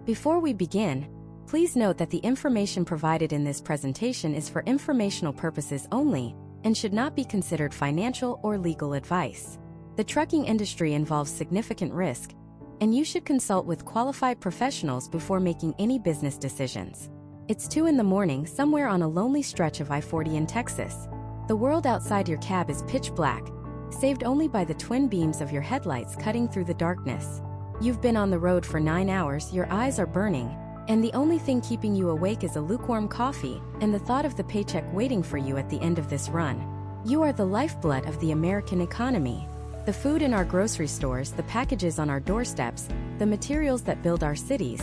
Before we begin, please note that the information provided in this presentation is for informational purposes only and should not be considered financial or legal advice. The trucking industry involves significant risk, and you should consult with qualified professionals before making any business decisions. It's 2 a.m. somewhere on a lonely stretch of I-40 in Texas. The world outside your cab is pitch black, saved only by the twin beams of your headlights cutting through the darkness. You've been on the road for 9 hours, your eyes are burning, and the only thing keeping you awake is a lukewarm coffee and the thought of the paycheck waiting for you at the end of this run. You are the lifeblood of the American economy. The food in our grocery stores, the packages on our doorsteps, the materials that build our cities,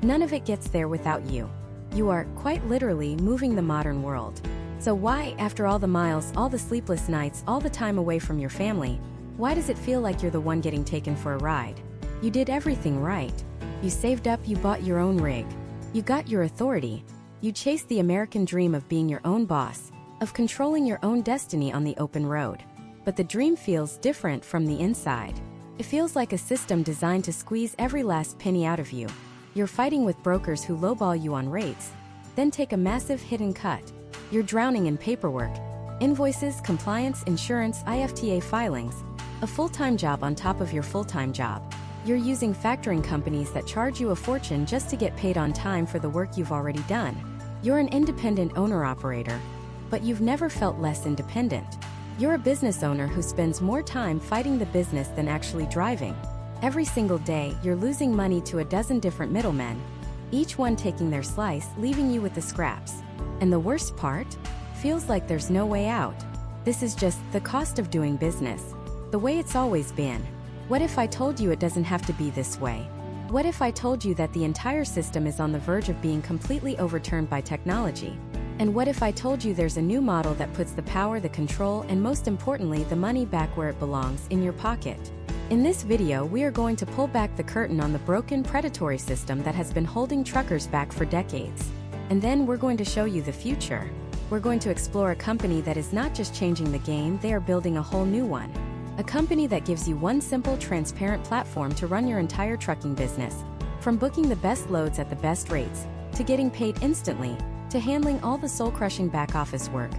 none of it gets there without you. You are, quite literally, moving the modern world. So why, after all the miles, all the sleepless nights, all the time away from your family, why does it feel like you're the one getting taken for a ride? You did everything right. You saved up, you bought your own rig. You got your authority. You chased the American dream of being your own boss, of controlling your own destiny on the open road. But the dream feels different from the inside. It feels like a system designed to squeeze every last penny out of you. You're fighting with brokers who lowball you on rates, then take a massive hidden cut. You're drowning in paperwork, invoices, compliance, insurance, IFTA filings, a full-time job on top of your full-time job. You're using factoring companies that charge you a fortune just to get paid on time for the work you've already done. You're an independent owner-operator, but you've never felt less independent. You're a business owner who spends more time fighting the business than actually driving. Every single day, you're losing money to a dozen different middlemen, each one taking their slice, leaving you with the scraps. And the worst part? Feels like there's no way out. This is just the cost of doing business, the way it's always been. What if I told you it doesn't have to be this way? What if I told you that the entire system is on the verge of being completely overturned by technology? And what if I told you there's a new model that puts the power, the control, and most importantly, the money back where it belongs, in your pocket? In this video, we are going to pull back the curtain on the broken, predatory system that has been holding truckers back for decades. And then we're going to show you the future. We're going to explore a company that is not just changing the game, they are building a whole new one. A company that gives you one simple, transparent platform to run your entire trucking business. From booking the best loads at the best rates, to getting paid instantly, to handling all the soul-crushing back-office work,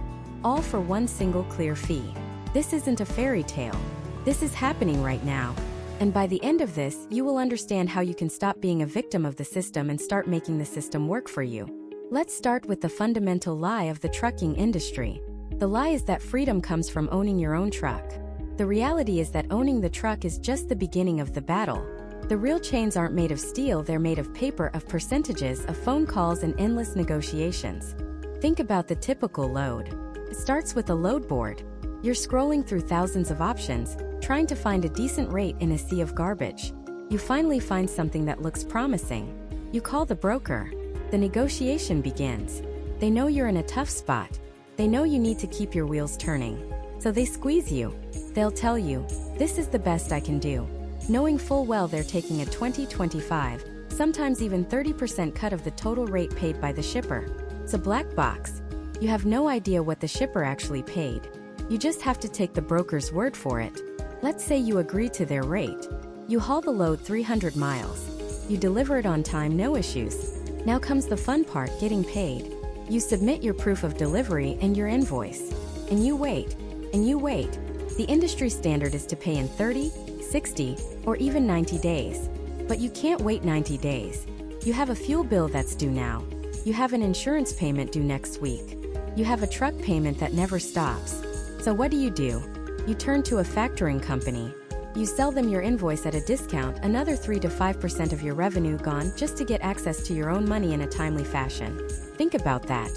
all for one single clear fee. This isn't a fairy tale. This is happening right now. And by the end of this, you will understand how you can stop being a victim of the system and start making the system work for you. Let's start with the fundamental lie of the trucking industry. The lie is that freedom comes from owning your own truck. The reality is that owning the truck is just the beginning of the battle. The real chains aren't made of steel, they're made of paper, of percentages, of phone calls, and endless negotiations. Think about the typical load. It starts with a load board. You're scrolling through thousands of options, trying to find a decent rate in a sea of garbage. You finally find something that looks promising. You call the broker. The negotiation begins. They know you're in a tough spot. They know you need to keep your wheels turning. So they squeeze you. They'll tell you, this is the best I can do, knowing full well they're taking a 20, 25, sometimes even 30% cut of the total rate paid by the shipper. It's a black box. You have no idea what the shipper actually paid. You just have to take the broker's word for it. Let's say you agree to their rate. You haul the load 300 miles. You deliver it on time, no issues. Now comes the fun part, getting paid. You submit your proof of delivery and your invoice. And you wait. And you wait. The industry standard is to pay in 30, 60, or even 90 days. But you can't wait 90 days. You have a fuel bill that's due now. You have an insurance payment due next week. You have a truck payment that never stops. So what do? You turn to a factoring company. You sell them your invoice at a discount, another 3 to 5% of your revenue gone just to get access to your own money in a timely fashion. Think about that.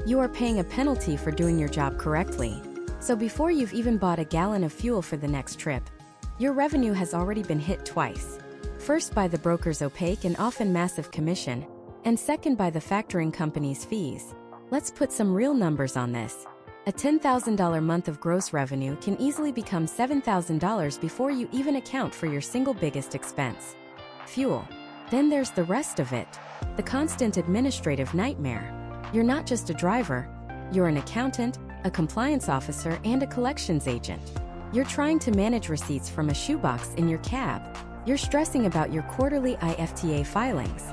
You are paying a penalty for doing your job correctly. So before you've even bought a gallon of fuel for the next trip, your revenue has already been hit twice. First by the broker's opaque and often massive commission, and second by the factoring company's fees. Let's put some real numbers on this. A $10,000 month of gross revenue can easily become $7,000 before you even account for your single biggest expense, fuel. Then there's the rest of it, the constant administrative nightmare. You're not just a driver, you're an accountant, a compliance officer, and a collections agent. You're trying to manage receipts from a shoebox in your cab. You're stressing about your quarterly IFTA filings.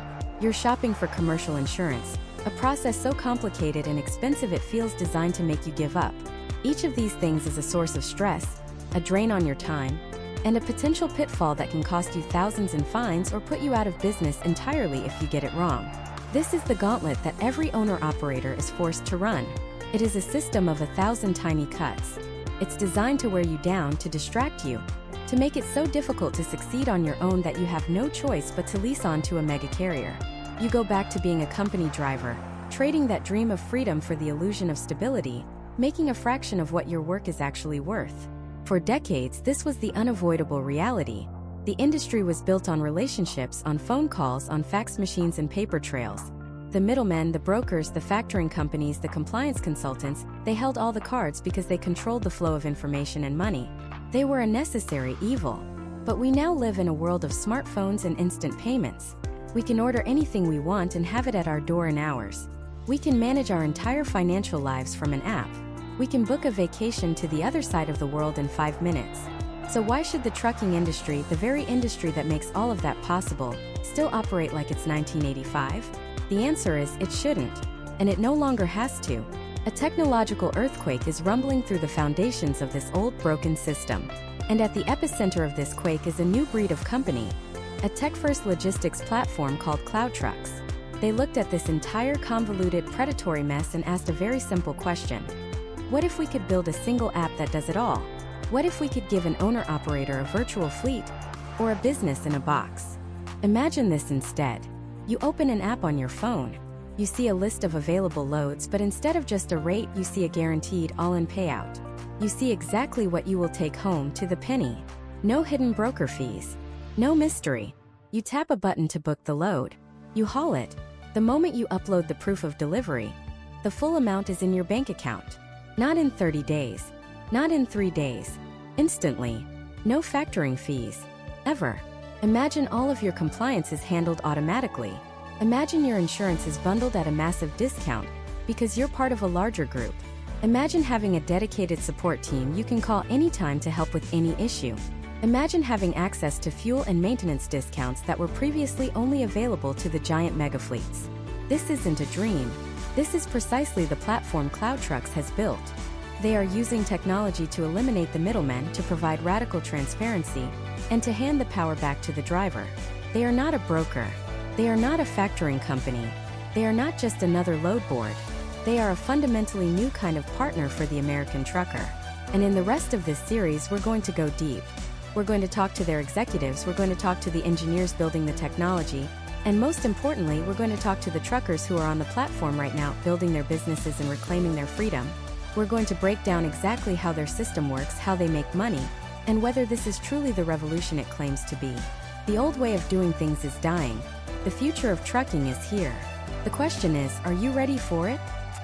You're shopping for commercial insurance, a process so complicated and expensive it feels designed to make you give up. Each of these things is a source of stress, a drain on your time, and a potential pitfall that can cost you thousands in fines or put you out of business entirely if you get it wrong. This is the gauntlet that every owner-operator is forced to run. It is a system of 1,000 tiny cuts. It's designed to wear you down, to distract you, to make it so difficult to succeed on your own that you have no choice but to lease on to a mega carrier. You go back to being a company driver, trading that dream of freedom for the illusion of stability, making a fraction of what your work is actually worth. For decades, this was the unavoidable reality. The industry was built on relationships, on phone calls, on fax machines and paper trails. The middlemen, the brokers, the factoring companies, the compliance consultants, they held all the cards because they controlled the flow of information and money. They were a necessary evil. But we now live in a world of smartphones and instant payments. We can order anything we want and have it at our door in hours. We can manage our entire financial lives from an app. We can book a vacation to the other side of the world in 5 minutes. So why should the trucking industry, the very industry that makes all of that possible, still operate like it's 1985? The answer is it shouldn't, and it no longer has to. A technological earthquake is rumbling through the foundations of this old, broken system. And at the epicenter of this quake is a new breed of company, a tech-first logistics platform called Cloud Trucks. They looked at this entire convoluted, predatory mess and asked a very simple question. What if we could build a single app that does it all? What if we could give an owner-operator a virtual fleet, or a business in a box? Imagine this instead. You open an app on your phone. You see a list of available loads, but instead of just a rate, you see a guaranteed all-in payout. You see exactly what you will take home to the penny. No hidden broker fees. No mystery. You tap a button to book the load. You haul it. The moment you upload the proof of delivery, the full amount is in your bank account. Not in 30 days. Not in 3 days. Instantly. No factoring fees. Ever. Imagine all of your compliance is handled automatically. Imagine your insurance is bundled at a massive discount because you're part of a larger group. Imagine having a dedicated support team you can call anytime to help with any issue. Imagine having access to fuel and maintenance discounts that were previously only available to the giant mega fleets. This isn't a dream. This is precisely the platform Cloud Trucks has built. They are using technology to eliminate the middlemen, to provide radical transparency, and to hand the power back to the driver. They are not a broker. They are not a factoring company. They are not just another load board. They are a fundamentally new kind of partner for the American trucker. And in the rest of this series, we're going to go deep. We're going to talk to their executives, we're going to talk to the engineers building the technology, and most importantly, we're going to talk to the truckers who are on the platform right now, building their businesses and reclaiming their freedom. We're going to break down exactly how their system works, how they make money, and whether this is truly the revolution it claims to be. The old way of doing things is dying. The future of trucking is here. The question is, are you ready for it?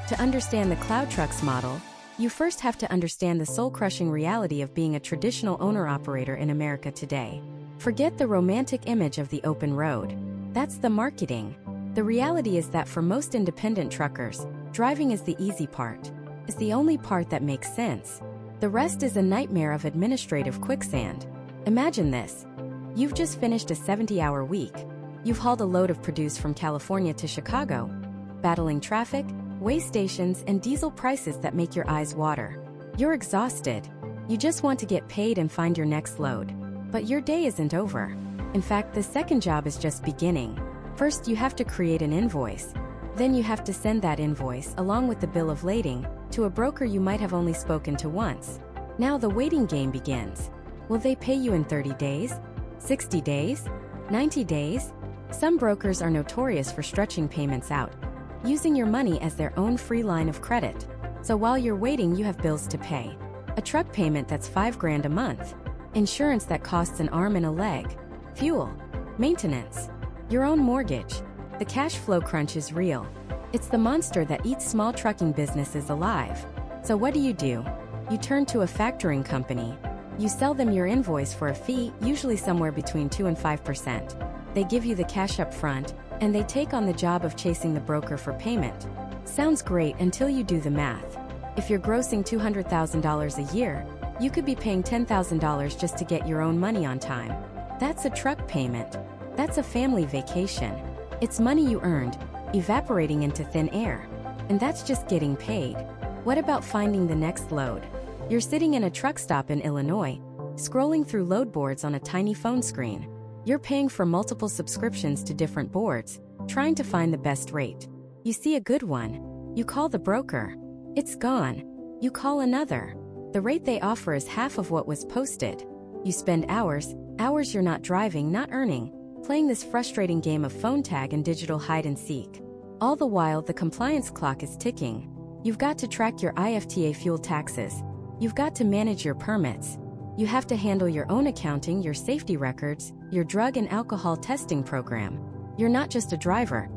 To understand the Cloud Trucks model, you first have to understand the soul-crushing reality of being a traditional owner-operator in America today. Forget the romantic image of the open road. That's the marketing. The reality is that for most independent truckers, driving is the easy part. It's the only part that makes sense. The rest is a nightmare of administrative quicksand. Imagine this. You've just finished a 70-hour week. You've hauled a load of produce from California to Chicago, battling traffic, way stations, and diesel prices that make your eyes water. You're exhausted. You just want to get paid and find your next load. But your day isn't over. In fact, the second job is just beginning. First, you have to create an invoice. Then you have to send that invoice, along with the bill of lading, to a broker you might have only spoken to once. Now the waiting game begins. Will they pay you in 30 days? 60 days? 90 days? Some brokers are notorious for stretching payments out, using your money as their own free line of credit. So while you're waiting, you have bills to pay. A truck payment that's $5,000 a month. Insurance that costs an arm and a leg. Fuel. Maintenance. Your own mortgage. The cash flow crunch is real. It's the monster that eats small trucking businesses alive. So what do? You turn to a factoring company. You sell them your invoice for a fee, usually somewhere between 2 and 5%. They give you the cash up front, and they take on the job of chasing the broker for payment. Sounds great until you do the math. If you're grossing $200,000 a year, you could be paying $10,000 just to get your own money on time. That's a truck payment. That's a family vacation. It's money you earned, evaporating into thin air. And that's just getting paid. What about finding the next load? You're sitting in a truck stop in Illinois, scrolling through load boards on a tiny phone screen. You're paying for multiple subscriptions to different boards, trying to find the best rate. You see a good one. You call the broker. It's gone. You call another. The rate they offer is half of what was posted. You spend hours you're not driving, not earning, playing this frustrating game of phone tag and digital hide and seek. All the while, the compliance clock is ticking. You've got to track your IFTA fuel taxes. You've got to manage your permits. You have to handle your own accounting, your safety records, your drug and alcohol testing program. You're not just a driver.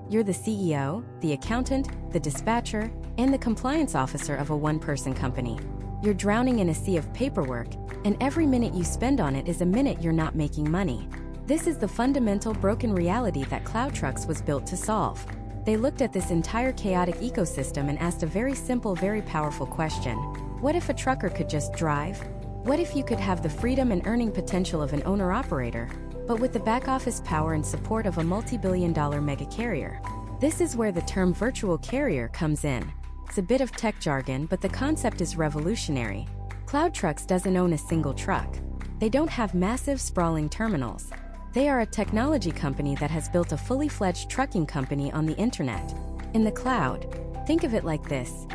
You're the CEO, the accountant, the dispatcher, and the compliance officer of a one-person company. You're drowning in a sea of paperwork, and every minute you spend on it is a minute you're not making money. This is the fundamental broken reality that Cloud Trucks was built to solve. They looked at this entire chaotic ecosystem and asked a very simple, very powerful question. What if a trucker could just drive? What if you could have the freedom and earning potential of an owner-operator, but with the back-office power and support of a multi-billion-dollar mega carrier? This is where the term virtual carrier comes in. It's a bit of tech jargon, but the concept is revolutionary. Cloud Trucks doesn't own a single truck. They don't have massive, sprawling terminals. They are a technology company that has built a fully fledged trucking company on the internet. In the cloud, think of it like this.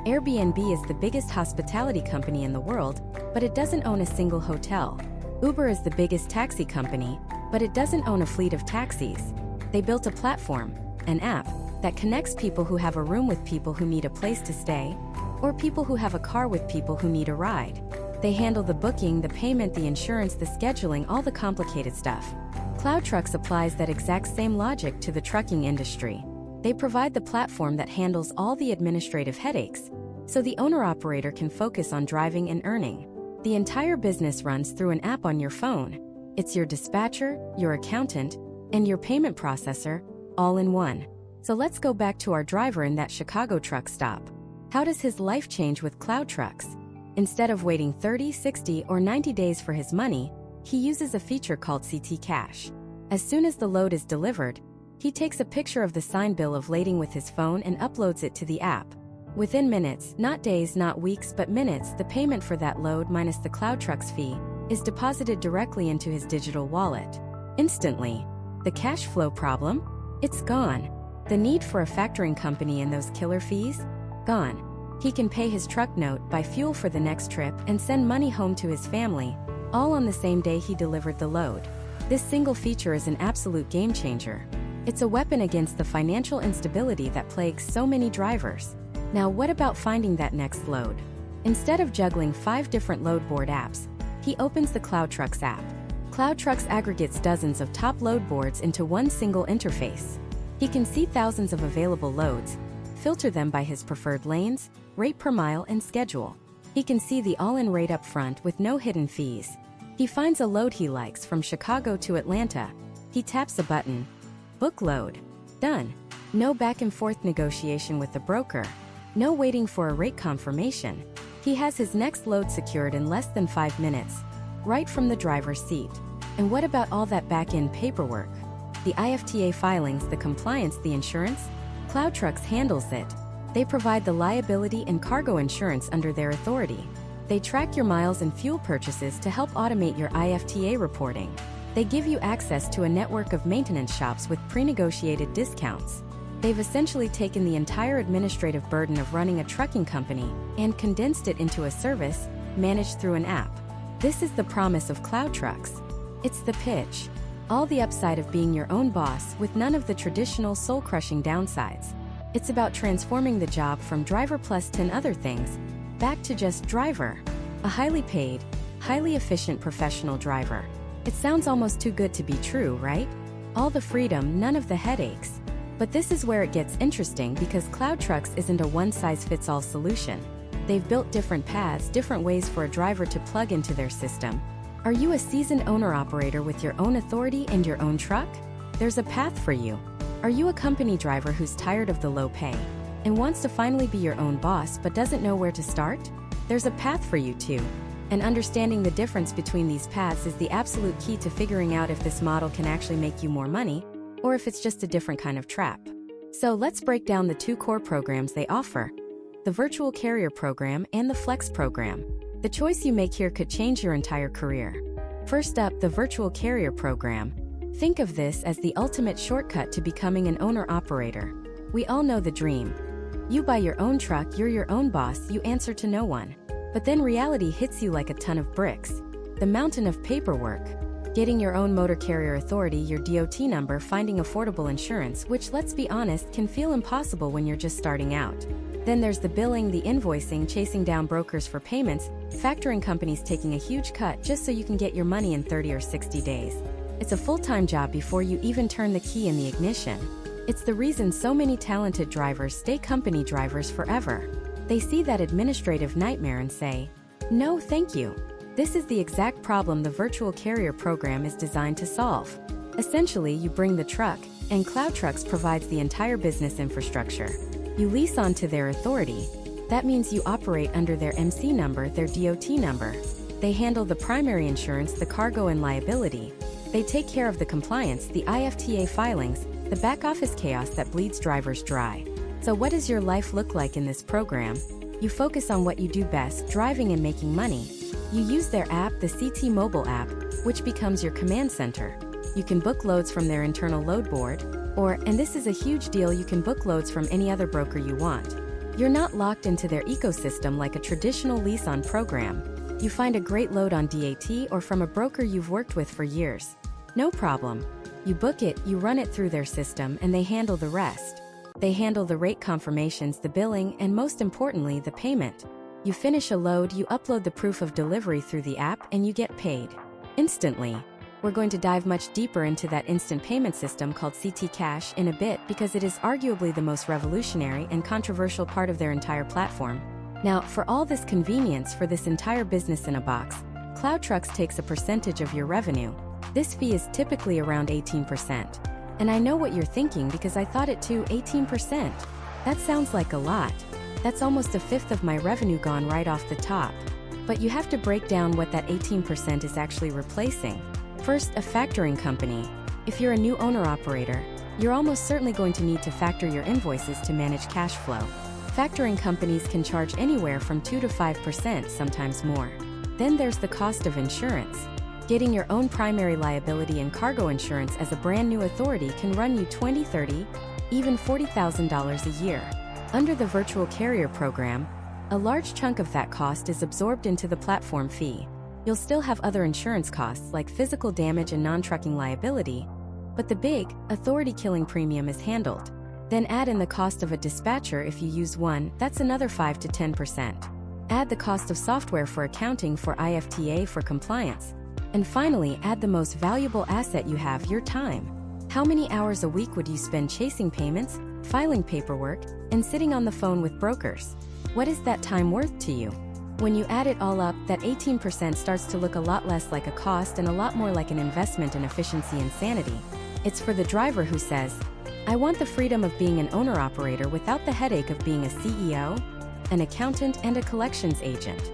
Airbnb is the biggest hospitality company in the world, but it doesn't own a single hotel. Uber is the biggest taxi company, but it doesn't own a fleet of taxis. They built a platform, an app, that connects people who have a room with people who need a place to stay, or people who have a car with people who need a ride. They handle the booking, the payment, the insurance, the scheduling, all the complicated stuff. Cloud Trucks applies that exact same logic to the trucking industry. They provide the platform that handles all the administrative headaches, so the owner-operator can focus on driving and earning. The entire business runs through an app on your phone. It's your dispatcher, your accountant, and your payment processor, all in one. So let's go back to our driver in that Chicago truck stop. How does his life change with Cloud Trucks? Instead of waiting 30, 60, or 90 days for his money, he uses a feature called CT Cash. As soon as the load is delivered, he takes a picture of the signed bill of lading with his phone and uploads it to the app. Within minutes, not days, not weeks, but minutes, the payment for that load minus the Cloud Trucks fee is deposited directly into his digital wallet. Instantly. The cash flow problem? It's gone. The need for a factoring company and those killer fees? Gone. He can pay his truck note, buy fuel for the next trip, and send money home to his family, all on the same day he delivered the load. This single feature is an absolute game changer. It's a weapon against the financial instability that plagues so many drivers. Now, what about finding that next load? Instead of juggling 5 different load board apps, he opens the Cloud Trucks app. Cloud Trucks aggregates dozens of top load boards into one single interface. He can see thousands of available loads, filter them by his preferred lanes, rate per mile, and schedule. He can see the all-in rate up front with no hidden fees. He finds a load he likes from Chicago to Atlanta. He taps a button. Book load. Done. No back and forth negotiation with the broker. No waiting for a rate confirmation. He has his next load secured in less than 5 minutes, right from the driver's seat. And what about all that back-end paperwork? The IFTA filings, the compliance, the insurance? Cloud Trucks handles it. They provide the liability and cargo insurance under their authority. They track your miles and fuel purchases to help automate your IFTA reporting. They give you access to a network of maintenance shops with pre-negotiated discounts. They've essentially taken the entire administrative burden of running a trucking company and condensed it into a service managed through an app. This is the promise of Cloud Trucks. It's the pitch. All the upside of being your own boss with none of the traditional soul-crushing downsides. It's about transforming the job from driver plus 10 other things back to just driver. A highly paid, highly efficient professional driver. It sounds almost too good to be true, right? All the freedom, none of the headaches. But this is where it gets interesting because Cloud Trucks isn't a one-size-fits-all solution. They've built different paths, different ways for a driver to plug into their system. Are you a seasoned owner-operator with your own authority and your own truck? There's a path for you. Are you a company driver who's tired of the low pay and wants to finally be your own boss but doesn't know where to start? There's a path for you too. And understanding the difference between these paths is the absolute key to figuring out if this model can actually make you more money or if it's just a different kind of trap. So let's break down the two core programs they offer: the virtual carrier program and the flex program. The choice you make here could change your entire career. First up, the virtual carrier program. Think of this as the ultimate shortcut to becoming an owner-operator. We all know the dream. You buy your own truck, you're your own boss, you answer to no one. But then reality hits you like a ton of bricks. The mountain of paperwork. Getting your own motor carrier authority, your DOT number, finding affordable insurance, which, let's be honest, can feel impossible when you're just starting out. Then there's the billing, the invoicing, chasing down brokers for payments, factoring companies taking a huge cut just so you can get your money in 30 or 60 days. It's a full-time job before you even turn the key in the ignition. It's the reason so many talented drivers stay company drivers forever. They see that administrative nightmare and say, "No, thank you." This is the exact problem the virtual carrier program is designed to solve. Essentially, you bring the truck, and Cloud Trucks provides the entire business infrastructure. You lease onto their authority. That means you operate under their MC number, their DOT number. They handle the primary insurance, the cargo and liability. They take care of the compliance, the IFTA filings, the back office chaos that bleeds drivers dry. So what does your life look like in this program? You focus on what you do best, driving and making money. You use their app, the CT mobile app, which becomes your command center. You can book loads from their internal load board, or, and this is a huge deal, you can book loads from any other broker you want. You're not locked into their ecosystem like a traditional lease-on program. You find a great load on DAT or from a broker you've worked with for years. No problem. You book it, you run it through their system, and they handle the rest. They handle the rate confirmations, the billing, and most importantly, the payment. You finish a load, you upload the proof of delivery through the app, and you get paid instantly. We're going to dive much deeper into that instant payment system called CT Cash in a bit because it is arguably the most revolutionary and controversial part of their entire platform. Now, for all this convenience for this entire business in a box, Cloud Trucks takes a percentage of your revenue. This fee is typically around 18%. And I know what you're thinking because I thought it too, 18%. That sounds like a lot. That's almost a fifth of my revenue gone right off the top. But you have to break down what that 18% is actually replacing. First, a factoring company. If you're a new owner-operator, you're almost certainly going to need to factor your invoices to manage cash flow. Factoring companies can charge anywhere from 2 to 5%, sometimes more. Then there's the cost of insurance. Getting your own primary liability and cargo insurance as a brand new authority can run you $20,000, $30,000, even $40,000 a year. Under the virtual carrier program, a large chunk of that cost is absorbed into the platform fee. You'll still have other insurance costs like physical damage and non-trucking liability, but the big, authority-killing premium is handled. Then add in the cost of a dispatcher if you use one, that's another 5 to 10%. Add the cost of software for accounting, for IFTA, for compliance. And finally, add the most valuable asset you have, your time. How many hours a week would you spend chasing payments, filing paperwork, and sitting on the phone with brokers? What is that time worth to you? When you add it all up, that 18% starts to look a lot less like a cost and a lot more like an investment in efficiency and sanity. It's for the driver who says, "I want the freedom of being an owner-operator without the headache of being a CEO, an accountant, and a collections agent."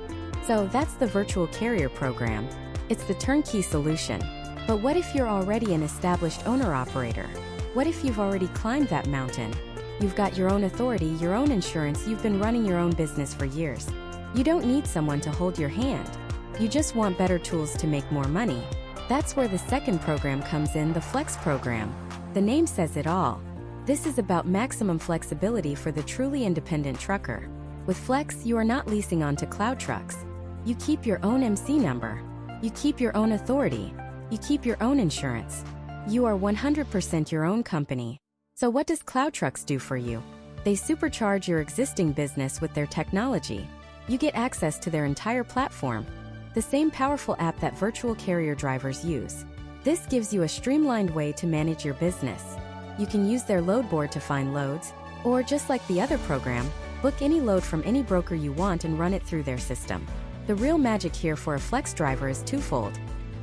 So that's the virtual carrier program. It's the turnkey solution. But what if you're already an established owner-operator? What if you've already climbed that mountain? You've got your own authority, your own insurance, you've been running your own business for years. You don't need someone to hold your hand. You just want better tools to make more money. That's where the second program comes in, the Flex program. The name says it all. This is about maximum flexibility for the truly independent trucker. With Flex, you are not leasing onto Cloud Trucks. You keep your own MC number. You keep your own authority. You keep your own insurance. You are 100% your own company. So what does Cloud Trucks do for you? They supercharge your existing business with their technology. You get access to their entire platform, the same powerful app that virtual carrier drivers use. This gives you a streamlined way to manage your business. You can use their load board to find loads, or just like the other program, book any load from any broker you want and run it through their system. The real magic here for a Flex driver is twofold: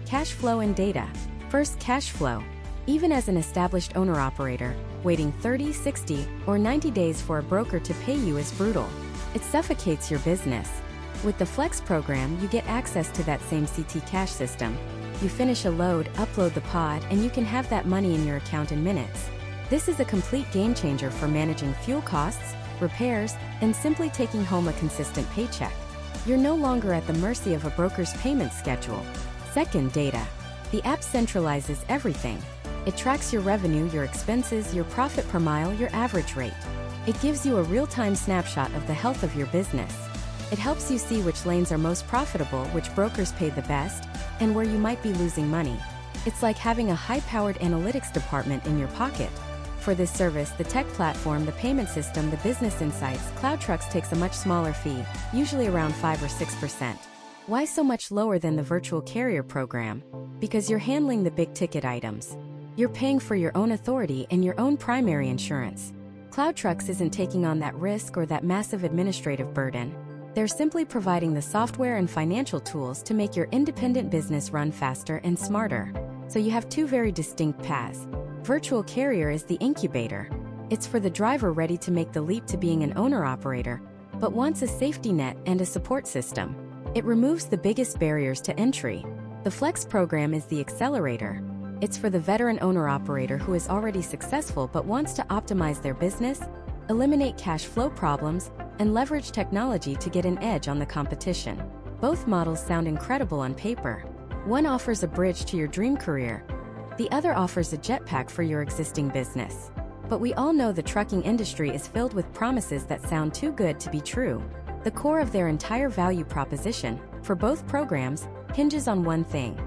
cash flow and data. First, cash flow. Even as an established owner-operator, waiting 30, 60, or 90 days for a broker to pay you is brutal. It suffocates your business. With the Flex program, you get access to that same CT Cash system. You finish a load, upload the pod, and you can have that money in your account in minutes. This is a complete game changer for managing fuel costs, repairs, and simply taking home a consistent paycheck. You're no longer at the mercy of a broker's payment schedule. Second, data. The app centralizes everything. It tracks your revenue, your expenses, your profit per mile, your average rate. It gives you a real-time snapshot of the health of your business. It helps you see which lanes are most profitable, which brokers pay the best, and where you might be losing money. It's like having a high-powered analytics department in your pocket. For this service, the tech platform, the payment system, the business insights, CloudTrucks takes a much smaller fee, usually around 5 or 6%. Why so much lower than the virtual carrier program? Because you're handling the big-ticket items. You're paying for your own authority and your own primary insurance. CloudTrucks isn't taking on that risk or that massive administrative burden. They're simply providing the software and financial tools to make your independent business run faster and smarter. So you have two very distinct paths. Virtual carrier is the incubator. It's for the driver ready to make the leap to being an owner-operator, but wants a safety net and a support system. It removes the biggest barriers to entry. The Flex program is the accelerator. It's for the veteran owner-operator who is already successful but wants to optimize their business, eliminate cash flow problems, and leverage technology to get an edge on the competition. Both models sound incredible on paper. One offers a bridge to your dream career. The other offers a jetpack for your existing business. But we all know the trucking industry is filled with promises that sound too good to be true. The core of their entire value proposition, for both programs, hinges on one thing: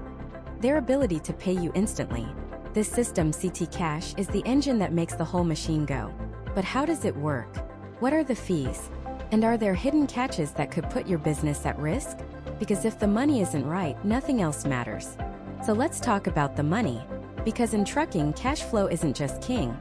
their ability to pay you instantly. This system, CT Cash, is the engine that makes the whole machine go. But how does it work? What are the fees? And are there hidden catches that could put your business at risk? Because if the money isn't right, nothing else matters. So let's talk about the money. Because in trucking, cash flow isn't just king.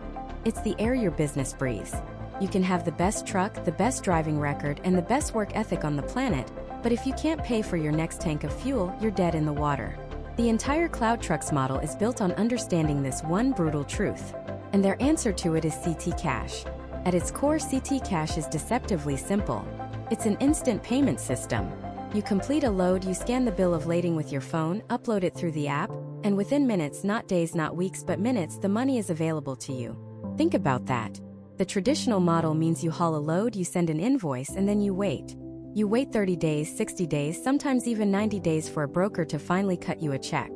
It's the air your business breathes. You can have the best truck, the best driving record, and the best work ethic on the planet, but if you can't pay for your next tank of fuel, you're dead in the water. The entire CloudTrucks model is built on understanding this one brutal truth. And their answer to it is CT Cash. At its core, CT Cash is deceptively simple. It's an instant payment system. You complete a load, you scan the bill of lading with your phone, upload it through the app, and within minutes, not days, not weeks, but minutes, the money is available to you. Think about that. The traditional model means you haul a load, you send an invoice, and then you wait. You wait 30 days, 60 days, sometimes even 90 days for a broker to finally cut you a check.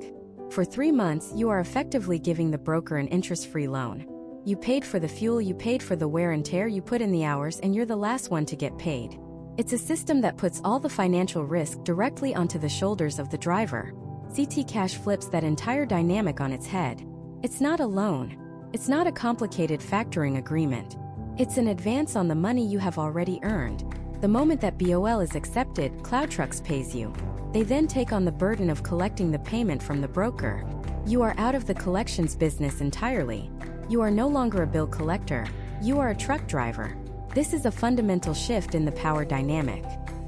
For 3 months, you are effectively giving the broker an interest-free loan. You paid for the fuel, you paid for the wear and tear, you put in the hours, and you're the last one to get paid. It's a system that puts all the financial risk directly onto the shoulders of the driver. CT Cash flips that entire dynamic on its head. It's not a loan. It's not a complicated factoring agreement. It's an advance on the money you have already earned. The moment that BOL is accepted, CloudTrucks pays you. They then take on the burden of collecting the payment from the broker. You are out of the collections business entirely. You are no longer a bill collector. You are a truck driver. This is a fundamental shift in the power dynamic.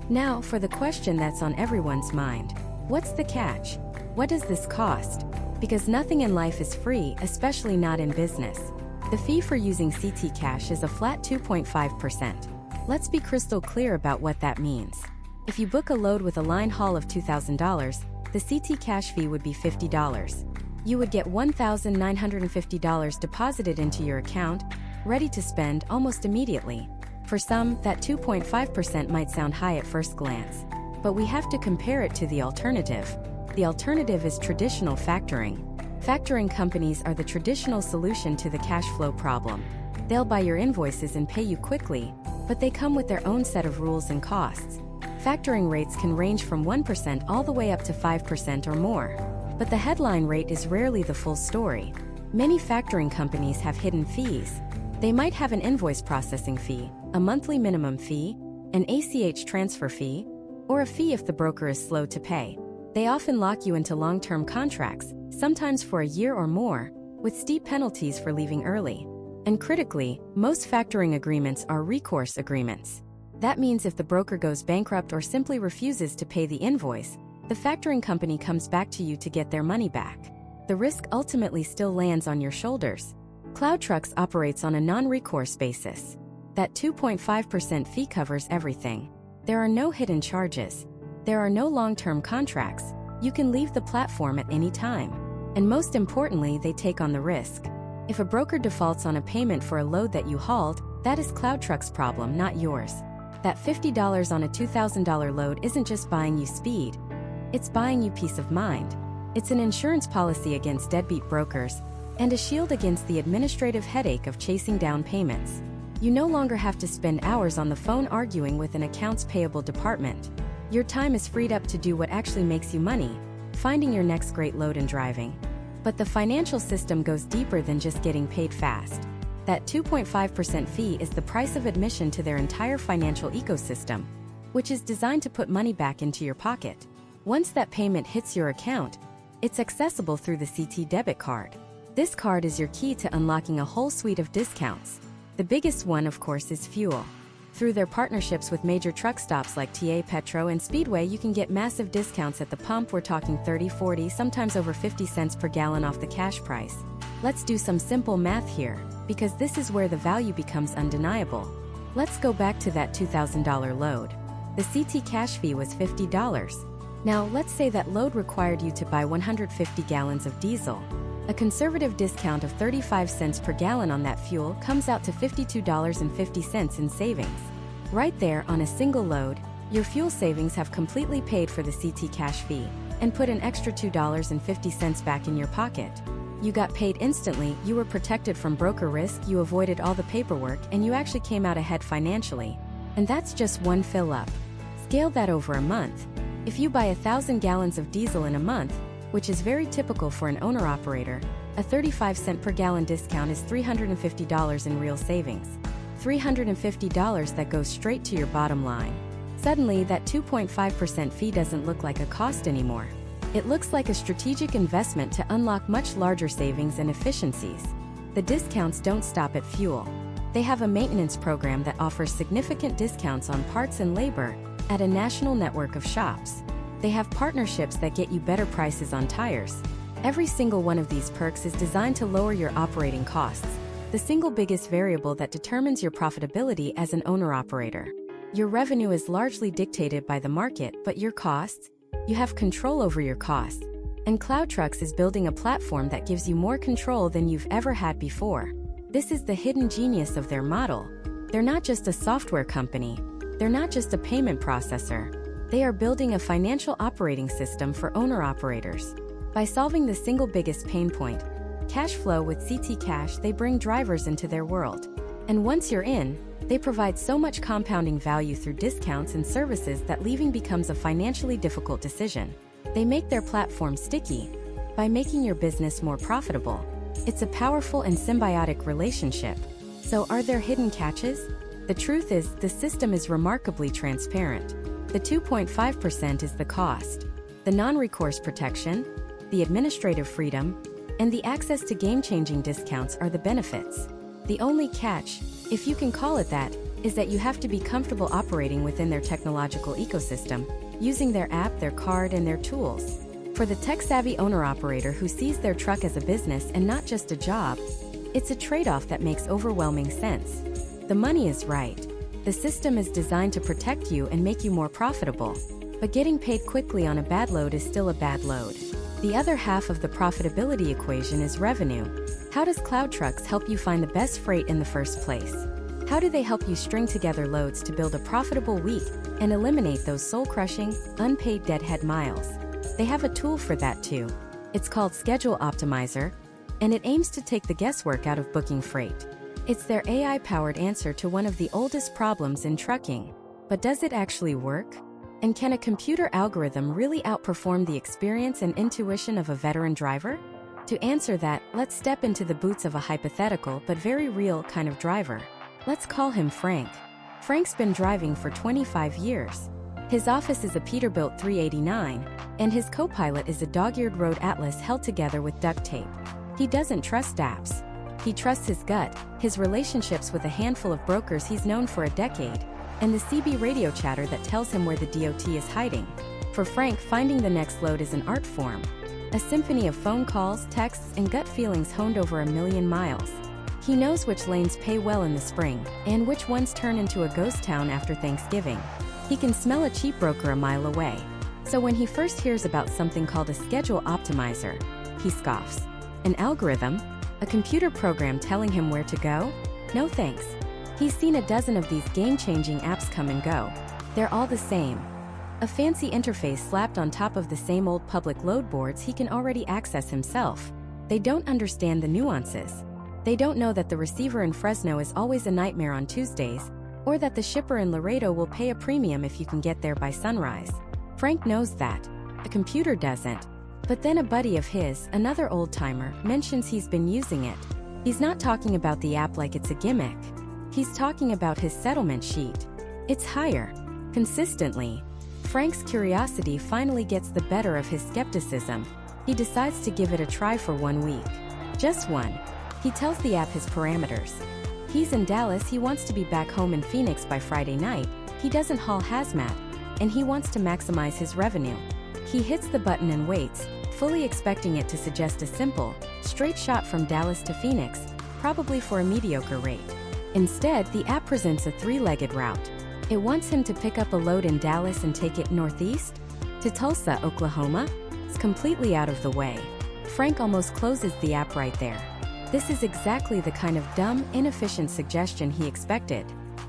Now, for the question that's on everyone's mind. What's the catch? What does this cost? Because nothing in life is free, especially not in business. The fee for using CT Cash is a flat 2.5%. Let's be crystal clear about what that means. If you book a load with a line haul of $2,000, the CT Cash fee would be $50. You would get $1,950 deposited into your account, ready to spend almost immediately. For some, that 2.5% might sound high at first glance. But we have to compare it to the alternative. The alternative is traditional factoring. Factoring companies are the traditional solution to the cash flow problem. They'll buy your invoices and pay you quickly, but they come with their own set of rules and costs. Factoring rates can range from 1% all the way up to 5% or more. But the headline rate is rarely the full story. Many factoring companies have hidden fees. They might have an invoice processing fee, a monthly minimum fee, an ACH transfer fee, or a fee if the broker is slow to pay. They often lock you into long-term contracts, sometimes for a year or more, with steep penalties for leaving early. And critically, most factoring agreements are recourse agreements. That means if the broker goes bankrupt or simply refuses to pay the invoice, the factoring company comes back to you to get their money back. The risk ultimately still lands on your shoulders. CloudTrucks operates on a non-recourse basis. That 2.5% fee covers everything. There are no hidden charges. There are no long-term contracts. You can leave the platform at any time. And most importantly, they take on the risk. If a broker defaults on a payment for a load that you hauled, that is CloudTruck's problem, not yours. That $50 on a $2,000 load isn't just buying you speed. It's buying you peace of mind. It's an insurance policy against deadbeat brokers and a shield against the administrative headache of chasing down payments. You no longer have to spend hours on the phone arguing with an accounts payable department. Your time is freed up to do what actually makes you money, finding your next great load and driving. But the financial system goes deeper than just getting paid fast. That 2.5% fee is the price of admission to their entire financial ecosystem, which is designed to put money back into your pocket. Once that payment hits your account, it's accessible through the CT debit card. This card is your key to unlocking a whole suite of discounts. The biggest one, of course, is fuel. Through their partnerships with major truck stops like TA Petro and Speedway, you can get massive discounts at the pump. We're talking 30, 40, sometimes over 50 cents per gallon off the cash price. Let's do some simple math here, because this is where the value becomes undeniable. Let's go back to that $2,000 load. The CT cash fee was $50. Now, let's say that load required you to buy 150 gallons of diesel. A conservative discount of 35 cents per gallon on that fuel comes out to $52.50 in savings. Right there, on a single load, your fuel savings have completely paid for the CT cash fee and put an extra $2.50 back in your pocket. You got paid instantly, you were protected from broker risk, you avoided all the paperwork, and you actually came out ahead financially. And that's just one fill-up. Scale that over a month. If you buy 1,000 gallons of diesel in a month, which is very typical for an owner-operator, a 35-cent per gallon discount is $350 in real savings. $350 that goes straight to your bottom line. Suddenly, that 2.5% fee doesn't look like a cost anymore. It looks like a strategic investment to unlock much larger savings and efficiencies. The discounts don't stop at fuel. They have a maintenance program that offers significant discounts on parts and labor at a national network of shops. They have partnerships that get you better prices on tires. Every single one of these perks is designed to lower your operating costs, the single biggest variable that determines your profitability as an owner-operator. Your revenue is largely dictated by the market, but your costs? You have control over your costs. And CloudTrucks is building a platform that gives you more control than you've ever had before. This is the hidden genius of their model. They're not just a software company. They're not just a payment processor. They are building a financial operating system for owner-operators. By solving the single biggest pain point, cash flow with CT Cash, they bring drivers into their world. And once you're in, they provide so much compounding value through discounts and services that leaving becomes a financially difficult decision. They make their platform sticky by making your business more profitable. It's a powerful and symbiotic relationship. So are there hidden catches? The truth is, the system is remarkably transparent. The 2.5% is the cost. The non-recourse protection, the administrative freedom, and the access to game-changing discounts are the benefits. The only catch, if you can call it that, is that you have to be comfortable operating within their technological ecosystem, using their app, their card, and their tools. For the tech-savvy owner-operator who sees their truck as a business and not just a job, it's a trade-off that makes overwhelming sense. The money is right. The system is designed to protect you and make you more profitable. But getting paid quickly on a bad load is still a bad load. The other half of the profitability equation is revenue. How does CloudTrucks help you find the best freight in the first place? How do they help you string together loads to build a profitable week and eliminate those soul-crushing, unpaid deadhead miles? They have a tool for that too. It's called Schedule Optimizer, and it aims to take the guesswork out of booking freight. It's their AI-powered answer to one of the oldest problems in trucking. But does it actually work? And can a computer algorithm really outperform the experience and intuition of a veteran driver? To answer that, let's step into the boots of a hypothetical but very real kind of driver. Let's call him Frank. Frank's been driving for 25 years. His office is a Peterbilt 389, and his co-pilot is a dog-eared Road Atlas held together with duct tape. He doesn't trust apps. He trusts his gut, his relationships with a handful of brokers he's known for a decade, and the CB radio chatter that tells him where the DOT is hiding. For Frank, finding the next load is an art form. A symphony of phone calls, texts, and gut feelings honed over 1,000,000 miles. He knows which lanes pay well in the spring, and which ones turn into a ghost town after Thanksgiving. He can smell a cheap broker a mile away. So when he first hears about something called a schedule optimizer, he scoffs. An algorithm? A computer program telling him where to go? No thanks. He's seen a dozen of these game-changing apps come and go. They're all the same. A fancy interface slapped on top of the same old public load boards he can already access himself. They don't understand the nuances. They don't know that the receiver in Fresno is always a nightmare on Tuesdays, or that the shipper in Laredo will pay a premium if you can get there by sunrise. Frank knows that. A computer doesn't. But then a buddy of his, another old-timer, mentions he's been using it. He's not talking about the app like it's a gimmick. He's talking about his settlement sheet. It's higher. Consistently. Frank's curiosity finally gets the better of his skepticism. He decides to give it a try for 1 week. Just one. He tells the app his parameters. He's in Dallas, he wants to be back home in Phoenix by Friday night, he doesn't haul hazmat, and he wants to maximize his revenue. He hits the button and waits, fully expecting it to suggest a simple, straight shot from Dallas to Phoenix, probably for a mediocre rate. Instead, the app presents a three-legged route. It wants him to pick up a load in Dallas and take it northeast to Tulsa, Oklahoma. It's completely out of the way. Frank almost closes the app right there. This is exactly the kind of dumb, inefficient suggestion he expected.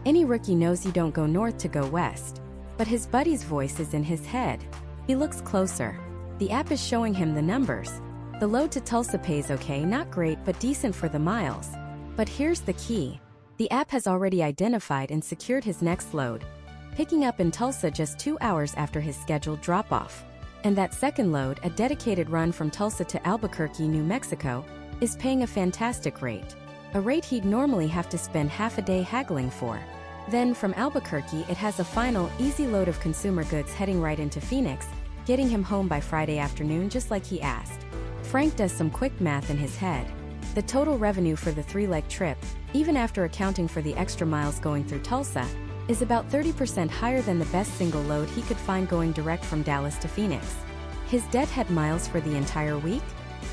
Any rookie knows you don't go north to go west. But his buddy's voice is in his head. He looks closer. The app is showing him the numbers. The load to Tulsa pays okay, not great, but decent for the miles. But here's the key. The app has already identified and secured his next load, picking up in Tulsa just 2 hours after his scheduled drop-off. And that second load, a dedicated run from Tulsa to Albuquerque, New Mexico, is paying a fantastic rate. A rate he'd normally have to spend half a day haggling for. Then, from Albuquerque, it has a final, easy load of consumer goods heading right into Phoenix, getting him home by Friday afternoon just like he asked. Frank does some quick math in his head. The total revenue for the three-leg trip, even after accounting for the extra miles going through Tulsa, is about 30% higher than the best single load he could find going direct from Dallas to Phoenix. His deadhead miles for the entire week?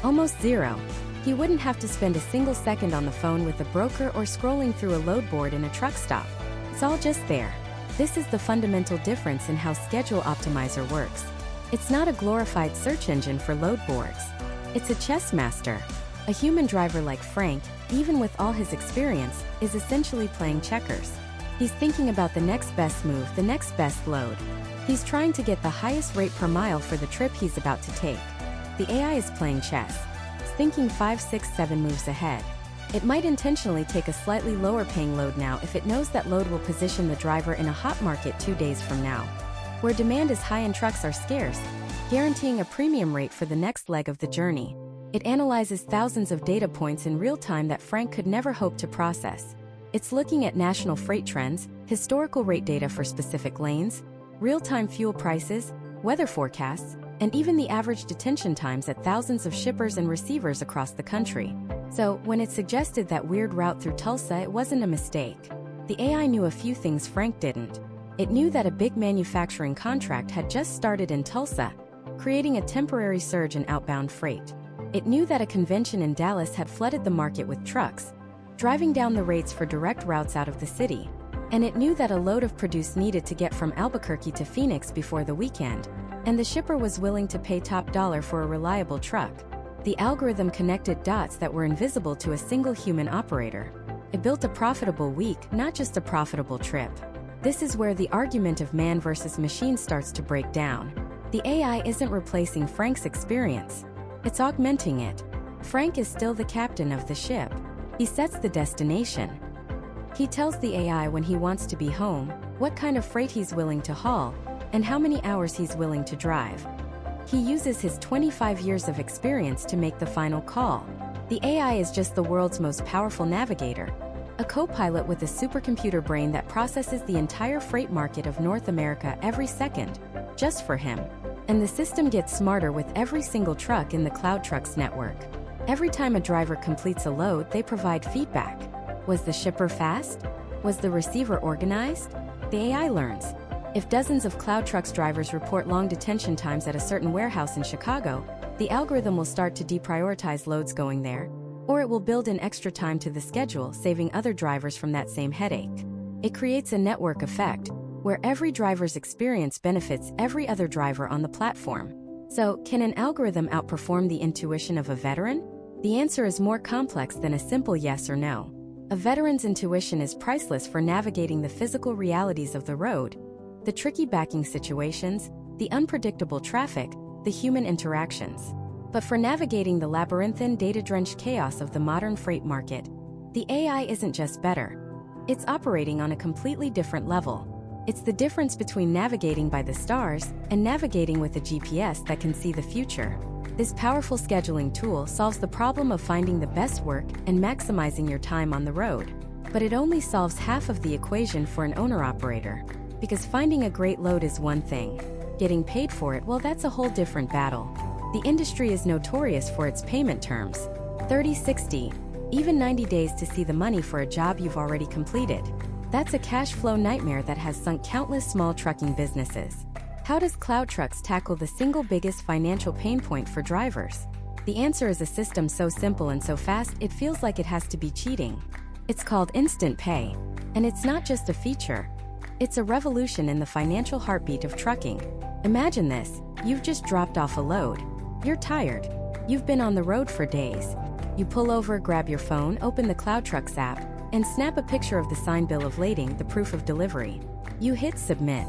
Almost zero. He wouldn't have to spend a single second on the phone with a broker or scrolling through a load board in a truck stop. It's all just there. This is the fundamental difference in how Schedule Optimizer works. It's not a glorified search engine for load boards. It's a chess master. A human driver like Frank, even with all his experience, is essentially playing checkers. He's thinking about the next best move, the next best load. He's trying to get the highest rate per mile for the trip he's about to take. The AI is playing chess. It's thinking 5, 6, 7 moves ahead. It might intentionally take a slightly lower paying load now if it knows that load will position the driver in a hot market 2 days from now, where demand is high and trucks are scarce, guaranteeing a premium rate for the next leg of the journey. It analyzes thousands of data points in real time that Frank could never hope to process. It's looking at national freight trends, historical rate data for specific lanes, real-time fuel prices, weather forecasts, and even the average detention times at thousands of shippers and receivers across the country. So, when it suggested that weird route through Tulsa, it wasn't a mistake. The AI knew a few things Frank didn't. It knew that a big manufacturing contract had just started in Tulsa, creating a temporary surge in outbound freight. It knew that a convention in Dallas had flooded the market with trucks, driving down the rates for direct routes out of the city. And it knew that a load of produce needed to get from Albuquerque to Phoenix before the weekend, and the shipper was willing to pay top dollar for a reliable truck. The algorithm connected dots that were invisible to a single human operator. It built a profitable week, not just a profitable trip. This is where the argument of man versus machine starts to break down. The AI isn't replacing Frank's experience. It's augmenting it. Frank is still the captain of the ship. He sets the destination. He tells the AI when he wants to be home, what kind of freight he's willing to haul, and how many hours he's willing to drive. He uses his 25 years of experience to make the final call. The AI is just the world's most powerful navigator, a co-pilot with a supercomputer brain that processes the entire freight market of North America every second, just for him. And the system gets smarter with every single truck in the Cloud Trucks network. Every time a driver completes a load, they provide feedback. Was the shipper fast? Was the receiver organized? The AI learns. If dozens of Cloud Trucks drivers report long detention times at a certain warehouse in Chicago, the algorithm will start to deprioritize loads going there, or it will build in extra time to the schedule, saving other drivers from that same headache. It creates a network effect. where every driver's experience benefits every other driver on the platform. So, can an algorithm outperform the intuition of a veteran? The answer is more complex than a simple yes or no. A veteran's intuition is priceless for navigating the physical realities of the road, the tricky backing situations, the unpredictable traffic, the human interactions. But for navigating the labyrinthine, data-drenched chaos of the modern freight market, the AI isn't just better. It's operating on a completely different level. It's the difference between navigating by the stars and navigating with a GPS that can see the future. This powerful scheduling tool solves the problem of finding the best work and maximizing your time on the road. But it only solves half of the equation for an owner-operator. Because finding a great load is one thing. Getting paid for it, well, that's a whole different battle. The industry is notorious for its payment terms: 30, 60, even 90 days to see the money for a job you've already completed. That's a cash flow nightmare that has sunk countless small trucking businesses. How does Cloud Trucks tackle the single biggest financial pain point for drivers? The answer is a system so simple and so fast it feels like it has to be cheating. It's called Instant Pay. And it's not just a feature. It's a revolution in the financial heartbeat of trucking. Imagine this: you've just dropped off a load. You're tired. You've been on the road for days. You pull over, grab your phone, open the Cloud Trucks app, and snap a picture of the signed bill of lading, the proof of delivery. You hit submit.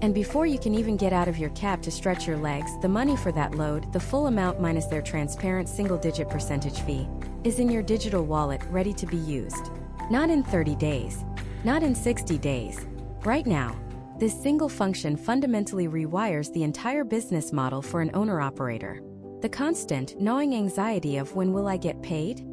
And before you can even get out of your cab to stretch your legs, the money for that load, the full amount minus their transparent single-digit percentage fee, is in your digital wallet, ready to be used. Not in 30 days. Not in 60 days. Right now. This single function fundamentally rewires the entire business model for an owner-operator. The constant, gnawing anxiety of when will I get paid?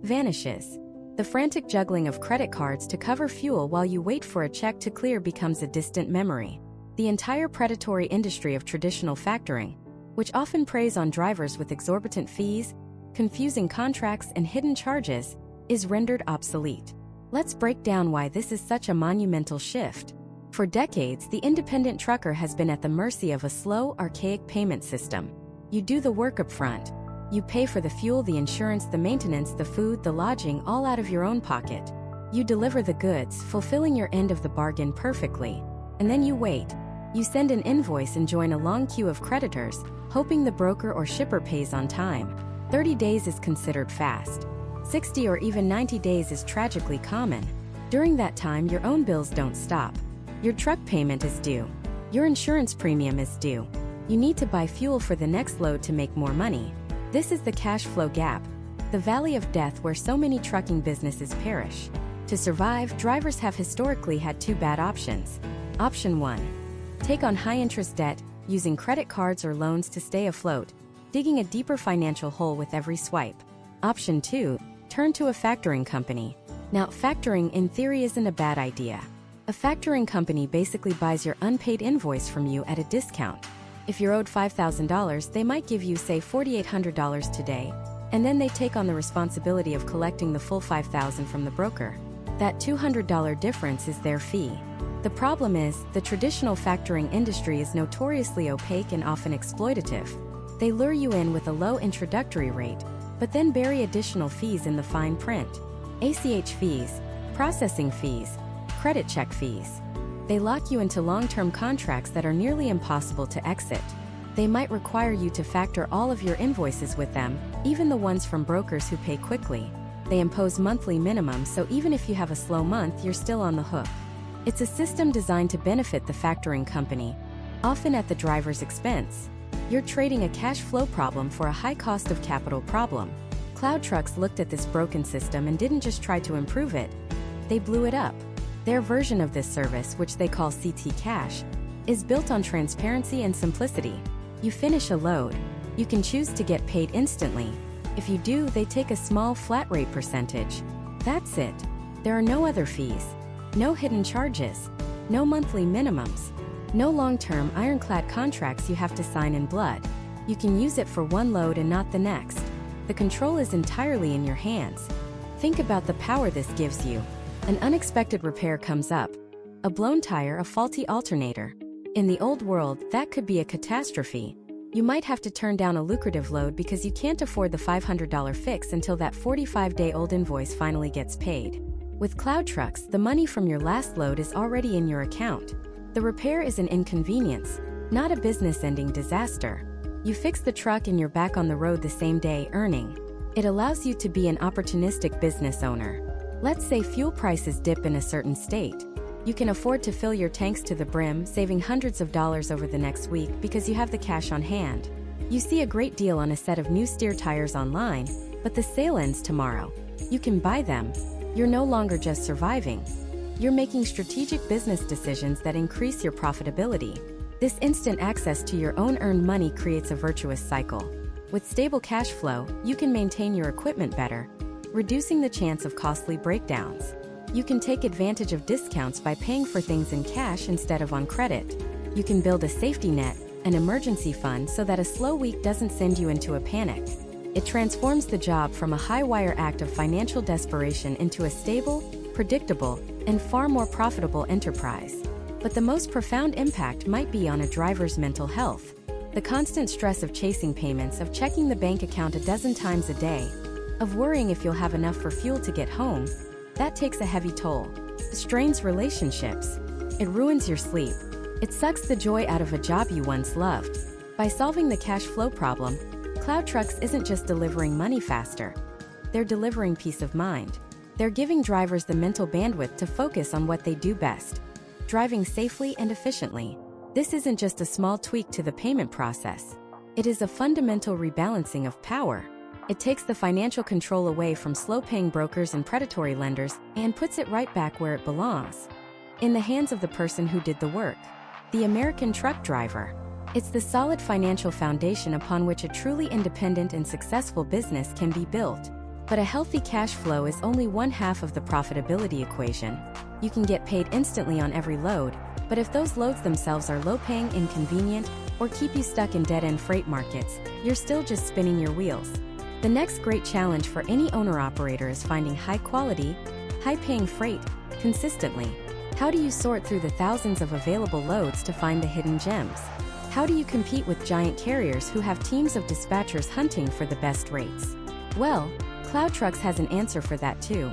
Vanishes. The frantic juggling of credit cards to cover fuel while you wait for a check to clear becomes a distant memory. The entire predatory industry of traditional factoring, which often preys on drivers with exorbitant fees, confusing contracts, and hidden charges, is rendered obsolete. Let's break down why this is such a monumental shift. For decades, the independent trucker has been at the mercy of a slow, archaic payment system. You do the work up front. You pay for the fuel, the insurance, the maintenance, the food, the lodging, all out of your own pocket. You deliver the goods, fulfilling your end of the bargain perfectly. And then you wait. You send an invoice and join a long queue of creditors, hoping the broker or shipper pays on time. 30 days is considered fast. 60 or even 90 days is tragically common. During that time, your own bills don't stop. Your truck payment is due. Your insurance premium is due. You need to buy fuel for the next load to make more money. This is the cash flow gap, the valley of death where so many trucking businesses perish. To survive, drivers have historically had two bad options. Option 1. Take on high-interest debt, using credit cards or loans to stay afloat, digging a deeper financial hole with every swipe. Option 2. Turn to a factoring company. Now, factoring in theory isn't a bad idea. A factoring company basically buys your unpaid invoice from you at a discount. If you're owed $5,000, they might give you, say, $4,800 today, and then they take on the responsibility of collecting the full $5,000 from the broker. That $200 difference is their fee. The problem is, the traditional factoring industry is notoriously opaque and often exploitative. They lure you in with a low introductory rate, but then bury additional fees in the fine print. ACH fees, processing fees, credit check fees. They lock you into long-term contracts that are nearly impossible to exit. They might require you to factor all of your invoices with them, even the ones from brokers who pay quickly. They impose monthly minimums, so even if you have a slow month, you're still on the hook. It's a system designed to benefit the factoring company, often at the driver's expense. You're trading a cash flow problem for a high cost of capital problem. Cloud Trucks looked at this broken system and didn't just try to improve it. They blew it up. Their version of this service, which they call CT Cash, is built on transparency and simplicity. You finish a load. You can choose to get paid instantly. If you do, they take a small flat rate percentage. That's it. There are no other fees. No hidden charges. No monthly minimums. No long-term ironclad contracts you have to sign in blood. You can use it for one load and not the next. The control is entirely in your hands. Think about the power this gives you. An unexpected repair comes up. A blown tire, a faulty alternator. In the old world, that could be a catastrophe. You might have to turn down a lucrative load because you can't afford the $500 fix until that 45-day-old invoice finally gets paid. With Cloud Trucks, the money from your last load is already in your account. The repair is an inconvenience, not a business-ending disaster. You fix the truck and you're back on the road the same day earning. It allows you to be an opportunistic business owner. Let's say fuel prices dip in a certain state. You can afford to fill your tanks to the brim, saving hundreds of dollars over the next week because you have the cash on hand. You see a great deal on a set of new steer tires online, but the sale ends tomorrow. You can buy them. You're no longer just surviving. You're making strategic business decisions that increase your profitability. This instant access to your own earned money creates a virtuous cycle. With stable cash flow, you can maintain your equipment better, reducing the chance of costly breakdowns. You can take advantage of discounts by paying for things in cash instead of on credit. You can build a safety net, an emergency fund, so that a slow week doesn't send you into a panic. It transforms the job from a high-wire act of financial desperation into a stable, predictable, and far more profitable enterprise. But the most profound impact might be on a driver's mental health. The constant stress of chasing payments, of checking the bank account a dozen times a day, of worrying if you'll have enough for fuel to get home, that takes a heavy toll. It strains relationships. It ruins your sleep. It sucks the joy out of a job you once loved. By solving the cash flow problem, Cloud Trucks isn't just delivering money faster. They're delivering peace of mind. They're giving drivers the mental bandwidth to focus on what they do best, driving safely and efficiently. This isn't just a small tweak to the payment process. It is a fundamental rebalancing of power. It takes the financial control away from slow-paying brokers and predatory lenders and puts it right back where it belongs, in the hands of the person who did the work, the American truck driver. It's the solid financial foundation upon which a truly independent and successful business can be built. But a healthy cash flow is only one half of the profitability equation. You can get paid instantly on every load, but if those loads themselves are low-paying, inconvenient, or keep you stuck in dead-end freight markets, you're still just spinning your wheels. The next great challenge for any owner-operator is finding high-quality, high-paying freight consistently. How do you sort through the thousands of available loads to find the hidden gems? How do you compete with giant carriers who have teams of dispatchers hunting for the best rates? Well, Cloud Trucks has an answer for that too.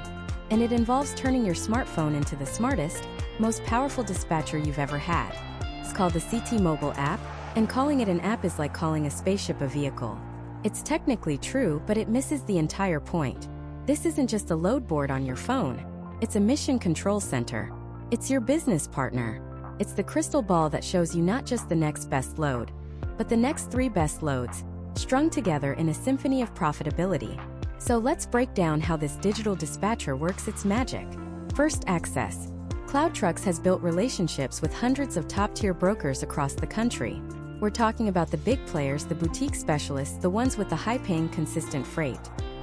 And it involves turning your smartphone into the smartest, most powerful dispatcher you've ever had. It's called the CT Mobile app, and calling it an app is like calling a spaceship a vehicle. It's technically true, but it misses the entire point. This isn't just a load board on your phone. It's a mission control center. It's your business partner. It's the crystal ball that shows you not just the next best load, but the next 3 best loads, strung together in a symphony of profitability. So let's break down how this digital dispatcher works its magic. First, access. Cloud Trucks has built relationships with hundreds of top-tier brokers across the country. We're talking about the big players, the boutique specialists, the ones with the high-paying, consistent freight.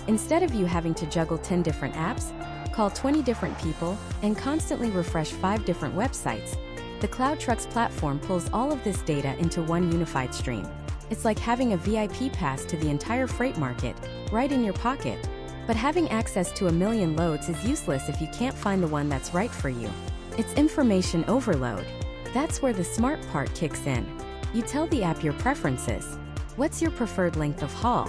Instead of you having to juggle 10 different apps, call 20 different people, and constantly refresh 5 different websites, the Cloud Trucks platform pulls all of this data into one unified stream. It's like having a VIP pass to the entire freight market, right in your pocket. But having access to a million loads is useless if you can't find the one that's right for you. It's information overload. That's where the smart part kicks in. You tell the app your preferences. What's your preferred length of haul?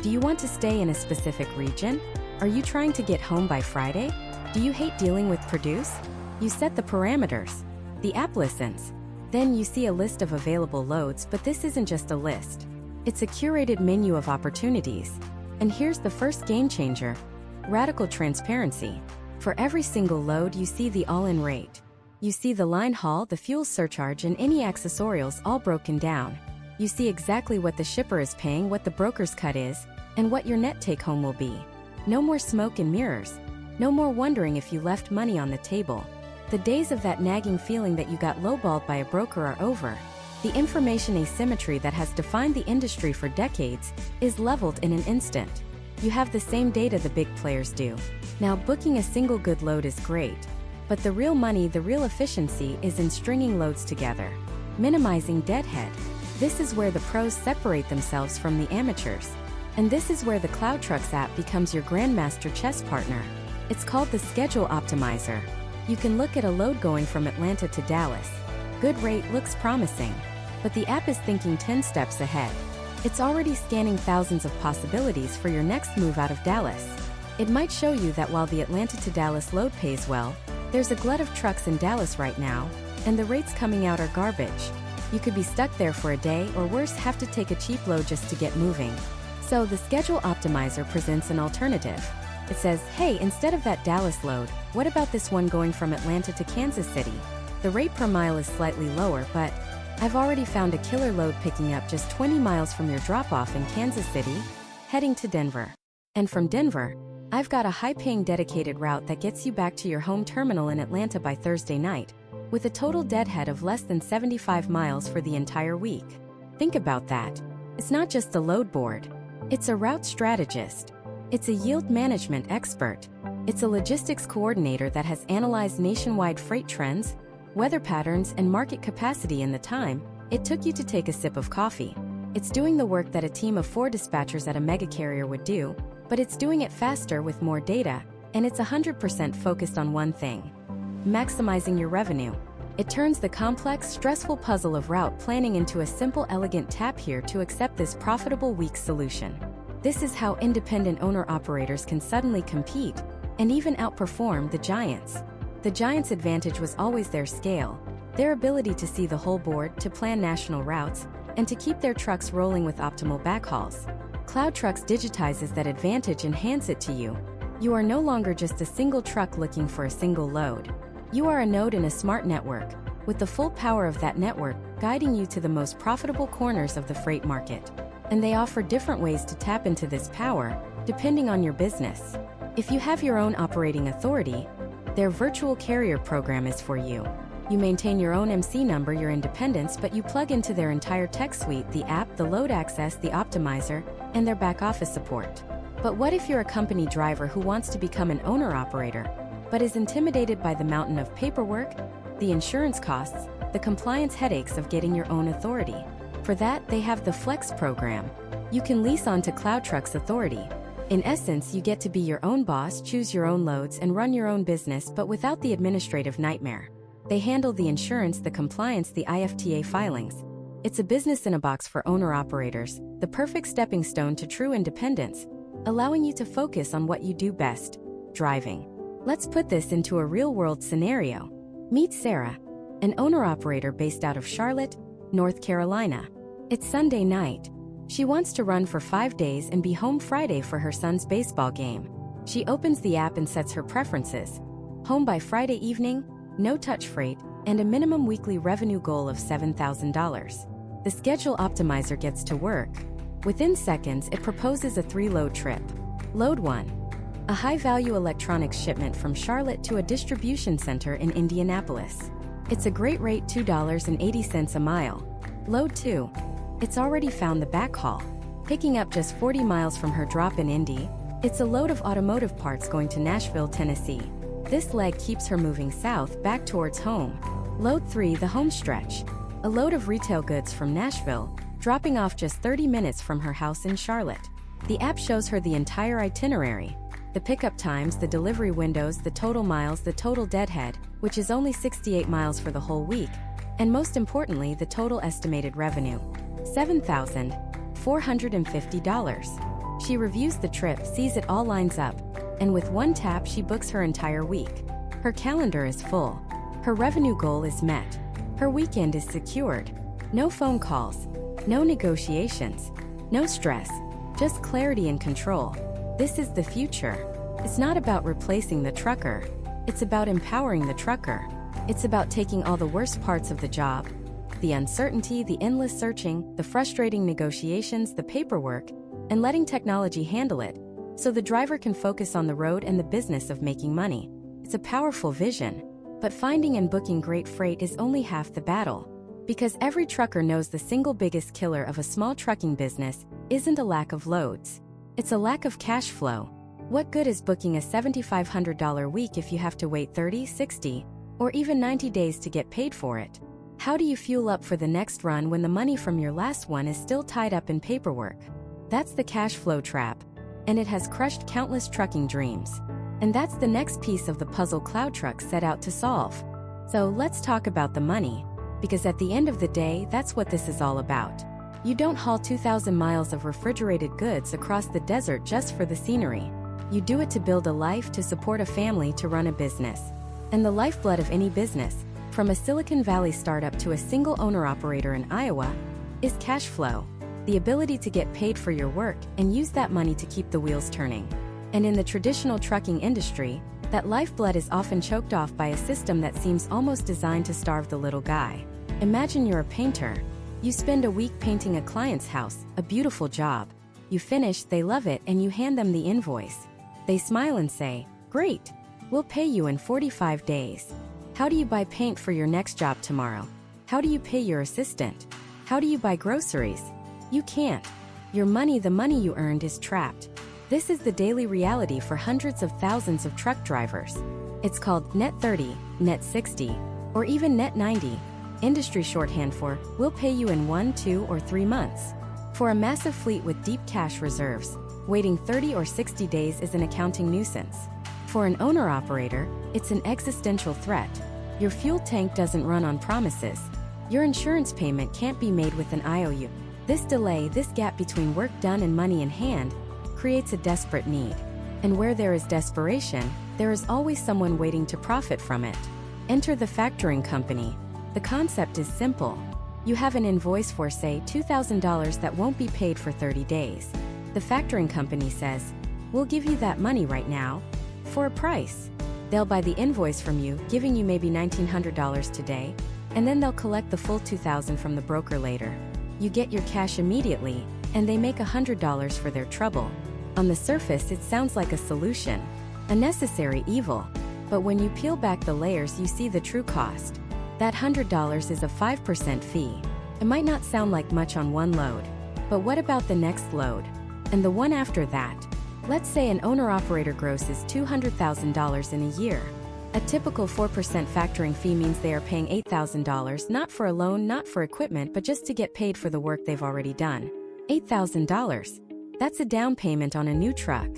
Do you want to stay in a specific region? Are you trying to get home by Friday? Do you hate dealing with produce? You set the parameters. The app listens. Then you see a list of available loads, but this isn't just a list. It's a curated menu of opportunities. And here's the first game changer: radical transparency. For every single load, you see the all-in rate. You see the line haul, the fuel surcharge, and any accessorials all broken down. You see exactly what the shipper is paying, what the broker's cut is, and what your net take-home will be. No more smoke and mirrors. No more wondering if you left money on the table. The days of that nagging feeling that you got lowballed by a broker are over. The information asymmetry that has defined the industry for decades is leveled in an instant. You have the same data the big players do. Now, booking a single good load is great. But the real money, the real efficiency, is in stringing loads together, minimizing deadhead. This is where the pros separate themselves from the amateurs. And this is where the Cloud Trucks app becomes your grandmaster chess partner. It's called the Schedule Optimizer. You can look at a load going from Atlanta to Dallas. Good rate, looks promising. But the app is thinking 10 steps ahead. It's already scanning thousands of possibilities for your next move out of Dallas. It might show you that while the Atlanta to Dallas load pays well, there's a glut of trucks in Dallas right now, and the rates coming out are garbage. You could be stuck there for a day or worse, have to take a cheap load just to get moving. So the schedule optimizer presents an alternative. It says, hey, instead of that Dallas load, what about this one going from Atlanta to Kansas City? The rate per mile is slightly lower, but I've already found a killer load picking up just 20 miles from your drop-off in Kansas City, heading to Denver. And from Denver, I've got a high-paying dedicated route that gets you back to your home terminal in Atlanta by Thursday night, with a total deadhead of less than 75 miles for the entire week. Think about that. It's not just a load board. It's a route strategist. It's a yield management expert. It's a logistics coordinator that has analyzed nationwide freight trends, weather patterns, and market capacity in the time it took you to take a sip of coffee. It's doing the work that a team of 4 dispatchers at a mega carrier would do, but it's doing it faster with more data, and it's 100% focused on one thing: maximizing your revenue. It turns the complex, stressful puzzle of route planning into a simple, elegant tap here to accept this profitable week solution. This is how independent owner-operators can suddenly compete and even outperform the giants. The giants' advantage was always their scale, their ability to see the whole board, to plan national routes, and to keep their trucks rolling with optimal backhauls. Cloud Trucks digitizes that advantage and hands it to you. You are no longer just a single truck looking for a single load. You are a node in a smart network, with the full power of that network guiding you to the most profitable corners of the freight market. And they offer different ways to tap into this power, depending on your business. If you have your own operating authority, their virtual carrier program is for you. You maintain your own MC number, your independence, but you plug into their entire tech suite: the app, the load access, the optimizer, and their back office support. But what if you're a company driver who wants to become an owner-operator, but is intimidated by the mountain of paperwork, the insurance costs, the compliance headaches of getting your own authority? For that, they have the Flex program. You can lease onto Cloud Truck's authority. In essence, you get to be your own boss, choose your own loads, and run your own business, but without the administrative nightmare. They handle the insurance, the compliance, the IFTA filings. It's a business in a box for owner-operators, the perfect stepping stone to true independence, allowing you to focus on what you do best: driving. Let's put this into a real-world scenario. Meet Sarah, an owner-operator based out of Charlotte, North Carolina. It's Sunday night. She wants to run for 5 days and be home Friday for her son's baseball game. She opens the app and sets her preferences: home by Friday evening, no touch freight, and a minimum weekly revenue goal of $7,000. The schedule optimizer gets to work. Within seconds, it proposes a 3-load trip. Load 1. A high-value electronics shipment from Charlotte to a distribution center in Indianapolis. It's a great rate, $2.80 a mile. Load 2. It's already found the backhaul, picking up just 40 miles from her drop in Indy. It's a load of automotive parts going to Nashville, Tennessee. This leg keeps her moving south, back towards home. Load 3, the home stretch. A load of retail goods from Nashville, dropping off just 30 minutes from her house in Charlotte. The app shows her the entire itinerary: the pickup times, the delivery windows, the total miles, the total deadhead, which is only 68 miles for the whole week, and most importantly, the total estimated revenue: $7,450. She reviews the trip, sees it all lines up, and with one tap she books her entire week. Her calendar is full. Her revenue goal is met. Her weekend is secured. No phone calls, no negotiations, no stress, just clarity and control. This is the future. It's not about replacing the trucker. It's about empowering the trucker. It's about taking all the worst parts of the job: the uncertainty, the endless searching, the frustrating negotiations, the paperwork, and letting technology handle it, so the driver can focus on the road and the business of making money. It's a powerful vision. But finding and booking great freight is only half the battle. Because every trucker knows the single biggest killer of a small trucking business isn't a lack of loads. It's a lack of cash flow. What good is booking a $7,500 week if you have to wait 30, 60, or even 90 days to get paid for it? How do you fuel up for the next run when the money from your last one is still tied up in paperwork? That's the cash flow trap, and it has crushed countless trucking dreams. And that's the next piece of the puzzle Cloud Trucks set out to solve. So let's talk about the money, because at the end of the day, that's what this is all about. You don't haul 2,000 miles of refrigerated goods across the desert just for the scenery. You do it to build a life, to support a family, to run a business. And the lifeblood of any business, from a Silicon Valley startup to a single owner-operator in Iowa, is cash flow, the ability to get paid for your work and use that money to keep the wheels turning. And in the traditional trucking industry, that lifeblood is often choked off by a system that seems almost designed to starve the little guy. Imagine you're a painter. You spend a week painting a client's house, a beautiful job. You finish, they love it, and you hand them the invoice. They smile and say, "Great, we'll pay you in 45 days. How do you buy paint for your next job tomorrow? How do you pay your assistant? How do you buy groceries? You can't. Your money, the money you earned, is trapped." This is the daily reality for hundreds of thousands of truck drivers. It's called Net 30, Net 60, or even Net 90, industry shorthand for, "We'll pay you in 1, 2, or 3 months." For a massive fleet with deep cash reserves, waiting 30 or 60 days is an accounting nuisance. For an owner-operator, it's an existential threat. Your fuel tank doesn't run on promises. Your insurance payment can't be made with an IOU. This delay, this gap between work done and money in hand, creates a desperate need. And where there is desperation, there is always someone waiting to profit from it. Enter the factoring company. The concept is simple. You have an invoice for, say, $2,000 that won't be paid for 30 days. The factoring company says, "We'll give you that money right now, for a price." They'll buy the invoice from you, giving you maybe $1,900 today, and then they'll collect the full $2,000 from the broker later. You get your cash immediately, and they make $100 for their trouble. On the surface, it sounds like a solution, a necessary evil. But when you peel back the layers, you see the true cost. That $100 is a 5% fee. It might not sound like much on one load, but what about the next load? And the one after that? Let's say an owner-operator grosses $200,000 in a year. A typical 4% factoring fee means they are paying $8,000, not for a loan, not for equipment, but just to get paid for the work they've already done. $8,000. That's a down payment on a new truck.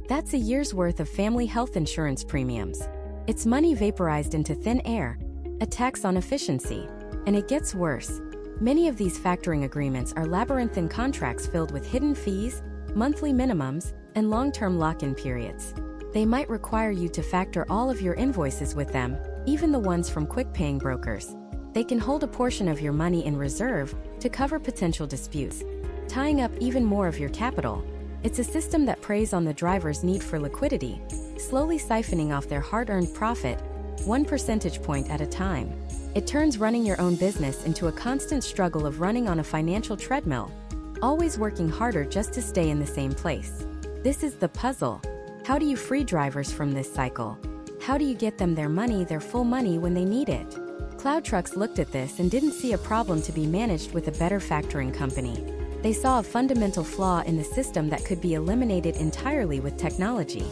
That's a year's worth of family health insurance premiums. It's money vaporized into thin air, a tax on efficiency. And it gets worse. Many of these factoring agreements are labyrinthine contracts filled with hidden fees, monthly minimums, and long-term lock-in periods. They might require you to factor all of your invoices with them, even the ones from quick-paying brokers. They can hold a portion of your money in reserve to cover potential disputes, tying up even more of your capital. It's a system that preys on the driver's need for liquidity, slowly siphoning off their hard-earned profit, 1 percentage point at a time. It turns running your own business into a constant struggle of running on a financial treadmill, always working harder just to stay in the same place. This is the puzzle. How do you free drivers from this cycle? How do you get them their money, their full money, when they need it? Cloud Trucks looked at this and didn't see a problem to be managed with a better factoring company. They saw a fundamental flaw in the system that could be eliminated entirely with technology.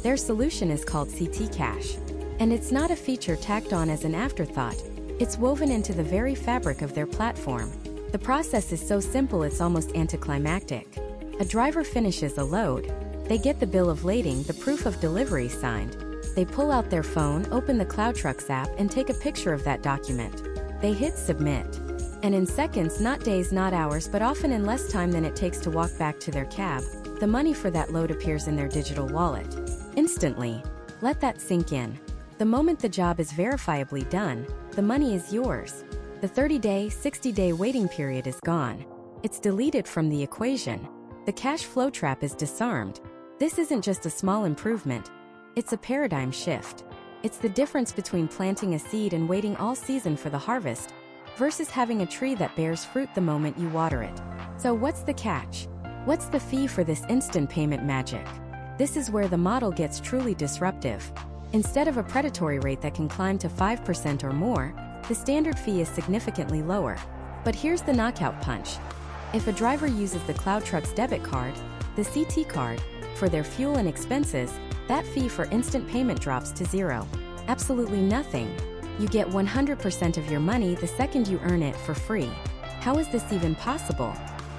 Their solution is called CT Cash. And it's not a feature tacked on as an afterthought. It's woven into the very fabric of their platform. The process is so simple it's almost anticlimactic. A driver finishes a load. They get the bill of lading, the proof of delivery signed. They pull out their phone, open the Cloud Trucks app, and take a picture of that document. They hit submit. And in seconds, not days, not hours, but often in less time than it takes to walk back to their cab, the money for that load appears in their digital wallet. Instantly. Let that sink in. The moment the job is verifiably done, the money is yours. The 30-day, 60-day waiting period is gone. It's deleted from the equation. The cash flow trap is disarmed. This isn't just a small improvement. It's a paradigm shift. It's the difference between planting a seed and waiting all season for the harvest, versus having a tree that bears fruit the moment you water it. So what's the catch? What's the fee for this instant payment magic? This is where the model gets truly disruptive. Instead of a predatory rate that can climb to 5% or more, the standard fee is significantly lower. But here's the knockout punch. If a driver uses the Cloud Trucks debit card, the CT card, for their fuel and expenses, that fee for instant payment drops to zero. Absolutely nothing. You get 100% of your money the second you earn it for free. How is this even possible?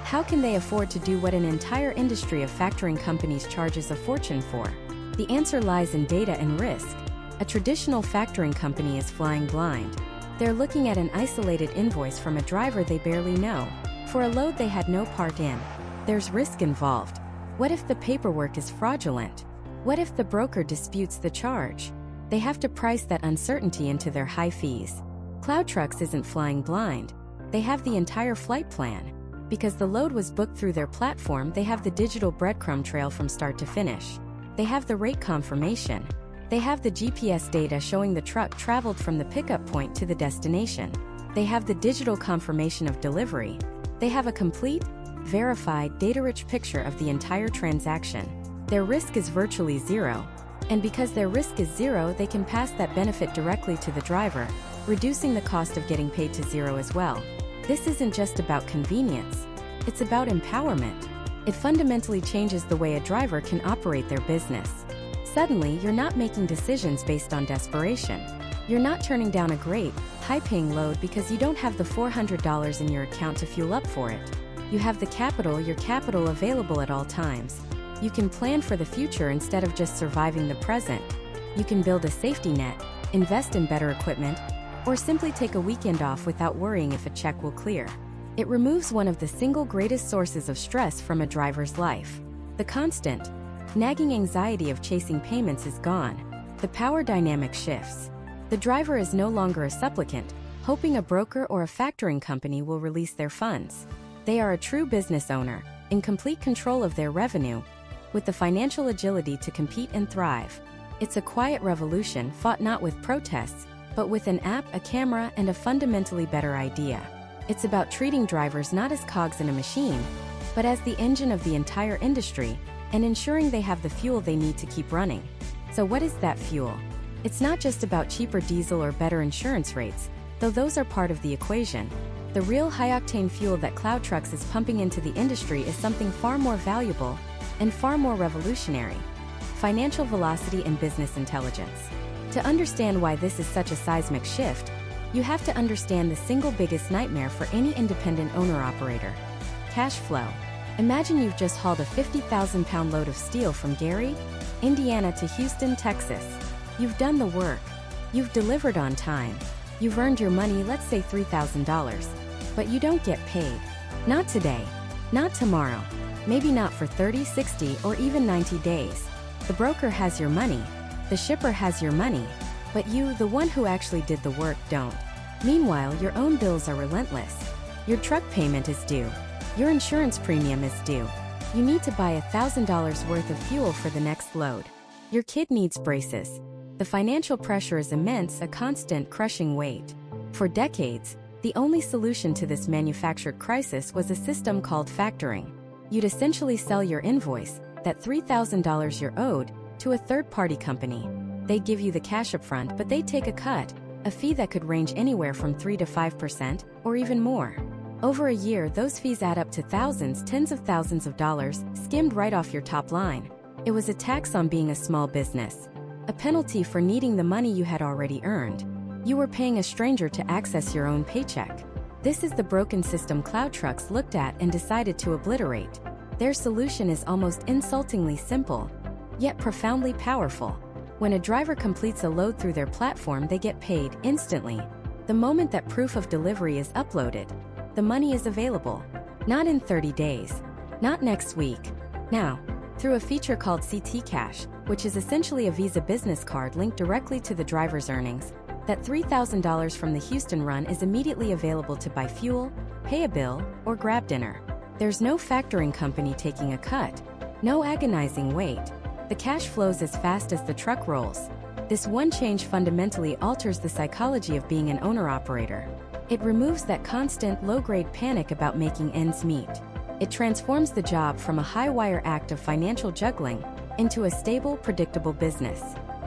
How can they afford to do what an entire industry of factoring companies charges a fortune for? The answer lies in data and risk. A traditional factoring company is flying blind. They're looking at an isolated invoice from a driver they barely know, for a load they had no part in. There's risk involved. What if the paperwork is fraudulent? What if the broker disputes the charge? They have to price that uncertainty into their high fees. Cloud Trucks isn't flying blind. They have the entire flight plan. Because the load was booked through their platform, they have the digital breadcrumb trail from start to finish. They have the rate confirmation. They have the GPS data showing the truck traveled from the pickup point to the destination. They have the digital confirmation of delivery. They have a complete, verified, data-rich picture of the entire transaction. Their risk is virtually zero. And because their risk is zero, they can pass that benefit directly to the driver, reducing the cost of getting paid to zero as well. This isn't just about convenience. It's about empowerment. It fundamentally changes the way a driver can operate their business. Suddenly, you're not making decisions based on desperation. You're not turning down a great, high-paying load because you don't have the $400 in your account to fuel up for it. You have your capital available at all times. You can plan for the future instead of just surviving the present. You can build a safety net, invest in better equipment, or simply take a weekend off without worrying if a check will clear. It removes one of the single greatest sources of stress from a driver's life. The constant, nagging anxiety of chasing payments is gone. The power dynamic shifts. The driver is no longer a supplicant, hoping a broker or a factoring company will release their funds. They are a true business owner, in complete control of their revenue, with the financial agility to compete and thrive. It's a quiet revolution fought not with protests, but with an app, a camera, and a fundamentally better idea. It's about treating drivers not as cogs in a machine, but as the engine of the entire industry, and ensuring they have the fuel they need to keep running. So what is that fuel? It's not just about cheaper diesel or better insurance rates, though those are part of the equation. The real high-octane fuel that Cloud Trucks is pumping into the industry is something far more valuable and far more revolutionary: financial velocity and business intelligence. To understand why this is such a seismic shift, you have to understand the single biggest nightmare for any independent owner-operator: cash flow. Imagine you've just hauled a 50,000-pound load of steel from Gary, Indiana to Houston, Texas. You've done the work. You've delivered on time. You've earned your money, let's say $3,000. But you don't get paid. Not today. Not tomorrow. Maybe not for 30, 60, or even 90 days. The broker has your money. The shipper has your money. But you, the one who actually did the work, don't. Meanwhile, your own bills are relentless. Your truck payment is due. Your insurance premium is due. You need to buy $1,000 worth of fuel for the next load. Your kid needs braces. The financial pressure is immense, a constant, crushing weight. For decades, the only solution to this manufactured crisis was a system called factoring. You'd essentially sell your invoice, that $3,000 you're owed, to a third-party company. They'd give you the cash up front, but they'd take a cut, a fee that could range anywhere from 3 to 5%, or even more. Over a year, those fees add up to thousands, tens of thousands of dollars, skimmed right off your top line. It was a tax on being a small business. A penalty for needing the money you had already earned. You were paying a stranger to access your own paycheck. This is the broken system Cloud Trucks looked at and decided to obliterate. Their solution is almost insultingly simple, yet profoundly powerful. When a driver completes a load through their platform, they get paid instantly. The moment that proof of delivery is uploaded, the money is available. Not in 30 days. Not next week. Now, through a feature called CT Cash, which is essentially a Visa business card linked directly to the driver's earnings, that $3,000 from the Houston run is immediately available to buy fuel, pay a bill, or grab dinner. There's no factoring company taking a cut. No agonizing wait. The cash flows as fast as the truck rolls. This one change fundamentally alters the psychology of being an owner-operator. It removes that constant, low-grade panic about making ends meet. It transforms the job from a high-wire act of financial juggling into a stable, predictable business.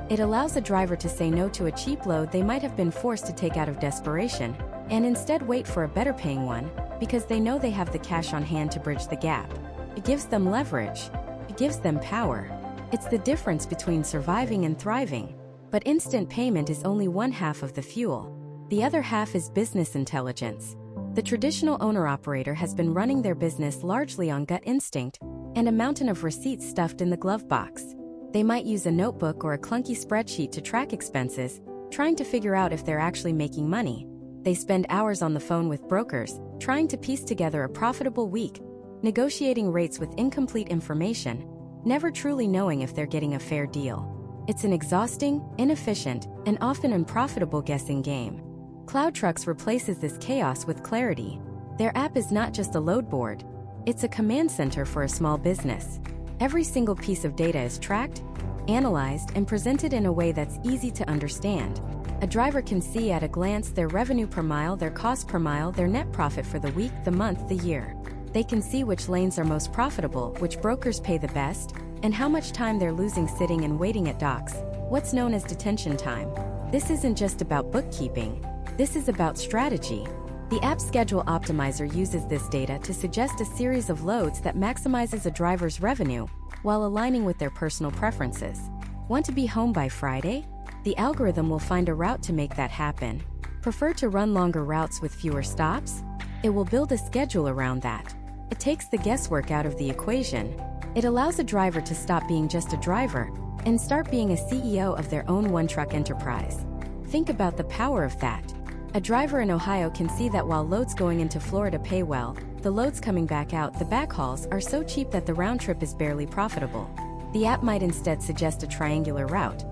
It allows a driver to say no to a cheap load they might have been forced to take out of desperation, and instead wait for a better-paying one, because they know they have the cash on hand to bridge the gap. It gives them leverage. It gives them power. It's the difference between surviving and thriving. But instant payment is only one half of the fuel. The other half is business intelligence. The traditional owner-operator has been running their business largely on gut instinct and a mountain of receipts stuffed in the glove box. They might use a notebook or a clunky spreadsheet to track expenses, trying to figure out if they're actually making money. They spend hours on the phone with brokers, trying to piece together a profitable week, negotiating rates with incomplete information, never truly knowing if they're getting a fair deal. It's an exhausting, inefficient, and often unprofitable guessing game. Cloud Trucks replaces this chaos with clarity. Their app is not just a load board. It's a command center for a small business. Every single piece of data is tracked, analyzed, and presented in a way that's easy to understand. A driver can see at a glance their revenue per mile, their cost per mile, their net profit for the week, the month, the year. They can see which lanes are most profitable, which brokers pay the best, and how much time they're losing sitting and waiting at docks, what's known as detention time. This isn't just about bookkeeping. This is about strategy. The app Schedule Optimizer uses this data to suggest a series of loads that maximizes a driver's revenue while aligning with their personal preferences. Want to be home by Friday? The algorithm will find a route to make that happen. Prefer to run longer routes with fewer stops? It will build a schedule around that. It takes the guesswork out of the equation. It allows a driver to stop being just a driver and start being a CEO of their own one-truck enterprise. Think about the power of that. A driver in Ohio can see that while loads going into Florida pay well, the loads coming back out, the backhauls, are so cheap that the round trip is barely profitable. The app might instead suggest a triangular route: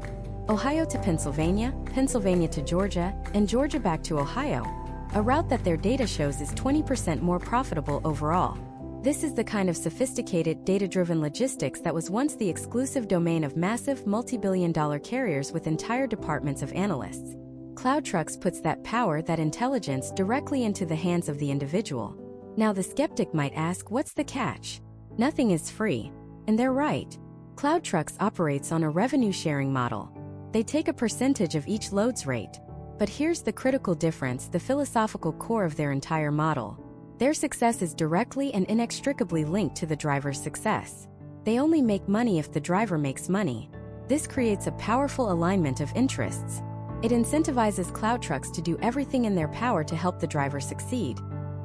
Ohio to Pennsylvania, Pennsylvania to Georgia, and Georgia back to Ohio. A route that their data shows is 20% more profitable overall. This is the kind of sophisticated, data-driven logistics that was once the exclusive domain of massive, multi-billion-dollar carriers with entire departments of analysts. Cloud Trucks puts that power, that intelligence, directly into the hands of the individual. Now the skeptic might ask, what's the catch? Nothing is free. And they're right. Cloud Trucks operates on a revenue-sharing model. They take a percentage of each load's rate. But here's the critical difference, the philosophical core of their entire model. Their success is directly and inextricably linked to the driver's success. They only make money if the driver makes money. This creates a powerful alignment of interests. It incentivizes Cloud Trucks to do everything in their power to help the driver succeed,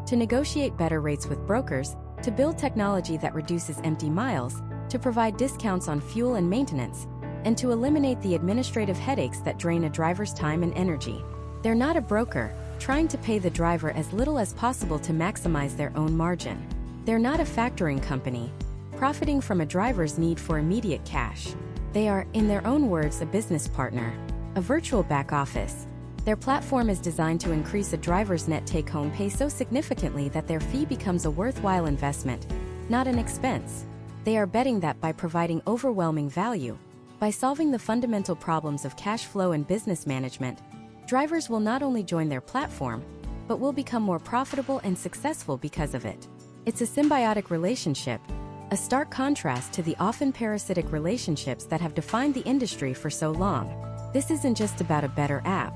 to negotiate better rates with brokers, to build technology that reduces empty miles, to provide discounts on fuel and maintenance, and to eliminate the administrative headaches that drain a driver's time and energy. They're not a broker, trying to pay the driver as little as possible to maximize their own margin. They're not a factoring company, profiting from a driver's need for immediate cash. They are, in their own words, a business partner, a virtual back office. Their platform is designed to increase a driver's net take-home pay so significantly that their fee becomes a worthwhile investment, not an expense. They are betting that by providing overwhelming value, by solving the fundamental problems of cash flow and business management, drivers will not only join their platform, but will become more profitable and successful because of it. It's a symbiotic relationship, a stark contrast to the often parasitic relationships that have defined the industry for so long. This isn't just about a better app.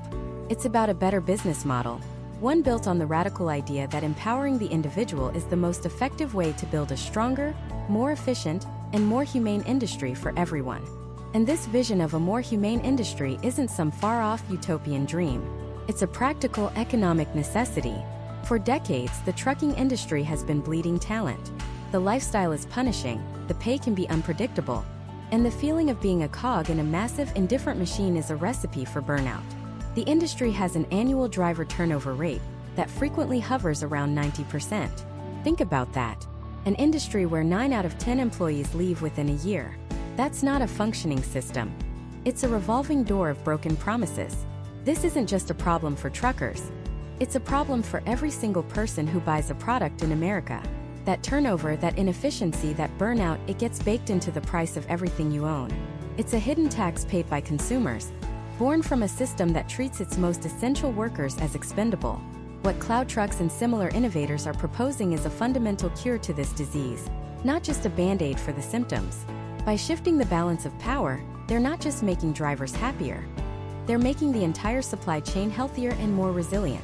It's about a better business model, one built on the radical idea that empowering the individual is the most effective way to build a stronger, more efficient, and more humane industry for everyone. And this vision of a more humane industry isn't some far-off utopian dream. It's a practical economic necessity. For decades, the trucking industry has been bleeding talent. The lifestyle is punishing, the pay can be unpredictable, and the feeling of being a cog in a massive, indifferent machine is a recipe for burnout. The industry has an annual driver turnover rate that frequently hovers around 90%. Think about that. An industry where 9 out of 10 employees leave within a year. That's not a functioning system. It's a revolving door of broken promises. This isn't just a problem for truckers. It's a problem for every single person who buys a product in America. That turnover, that inefficiency, that burnout, it gets baked into the price of everything you own. It's a hidden tax paid by consumers, born from a system that treats its most essential workers as expendable. What Cloud Trucks and similar innovators are proposing is a fundamental cure to this disease, not just a band-aid for the symptoms. By shifting the balance of power, they're not just making drivers happier. They're making the entire supply chain healthier and more resilient.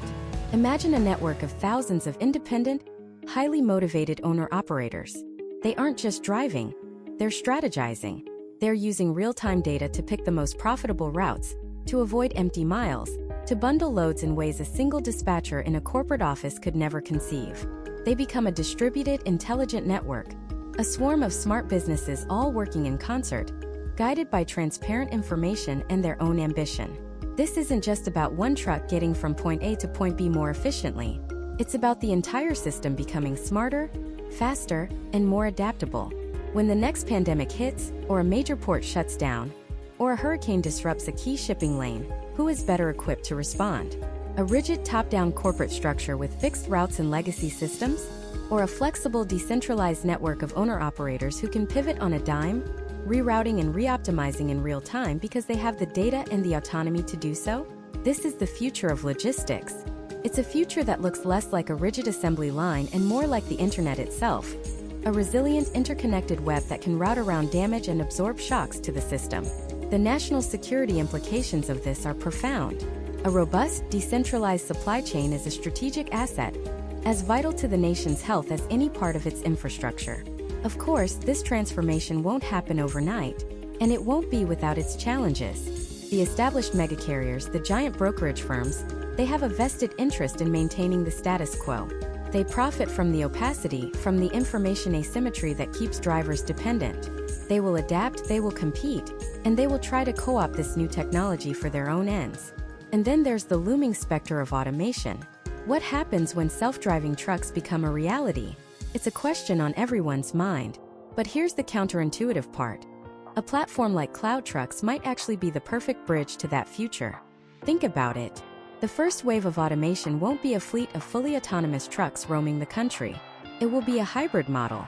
Imagine a network of thousands of independent, highly motivated owner-operators. They aren't just driving, they're strategizing. They're using real-time data to pick the most profitable routes, to avoid empty miles, to bundle loads in ways a single dispatcher in a corporate office could never conceive. They become a distributed, intelligent network, a swarm of smart businesses all working in concert, guided by transparent information and their own ambition. This isn't just about one truck getting from point A to point B more efficiently. It's about the entire system becoming smarter, faster, and more adaptable. When the next pandemic hits, or a major port shuts down, or a hurricane disrupts a key shipping lane, who is better equipped to respond? A rigid top-down corporate structure with fixed routes and legacy systems? Or a flexible, decentralized network of owner-operators who can pivot on a dime, rerouting and reoptimizing in real time because they have the data and the autonomy to do so? This is the future of logistics. It's a future that looks less like a rigid assembly line and more like the internet itself. A resilient, interconnected web that can route around damage and absorb shocks to the system. The national security implications of this are profound. A robust, decentralized supply chain is a strategic asset, as vital to the nation's health as any part of its infrastructure. Of course, this transformation won't happen overnight, and it won't be without its challenges. The established megacarriers, the giant brokerage firms, they have a vested interest in maintaining the status quo. They profit from the opacity, from the information asymmetry that keeps drivers dependent. They will adapt, they will compete, and they will try to co-opt this new technology for their own ends. And then there's the looming specter of automation. What happens when self-driving trucks become a reality? It's a question on everyone's mind. But here's the counterintuitive part. A platform like cloud trucks might actually be the perfect bridge to that future. Think about it. The first wave of automation won't be a fleet of fully autonomous trucks roaming the country. It will be a hybrid model.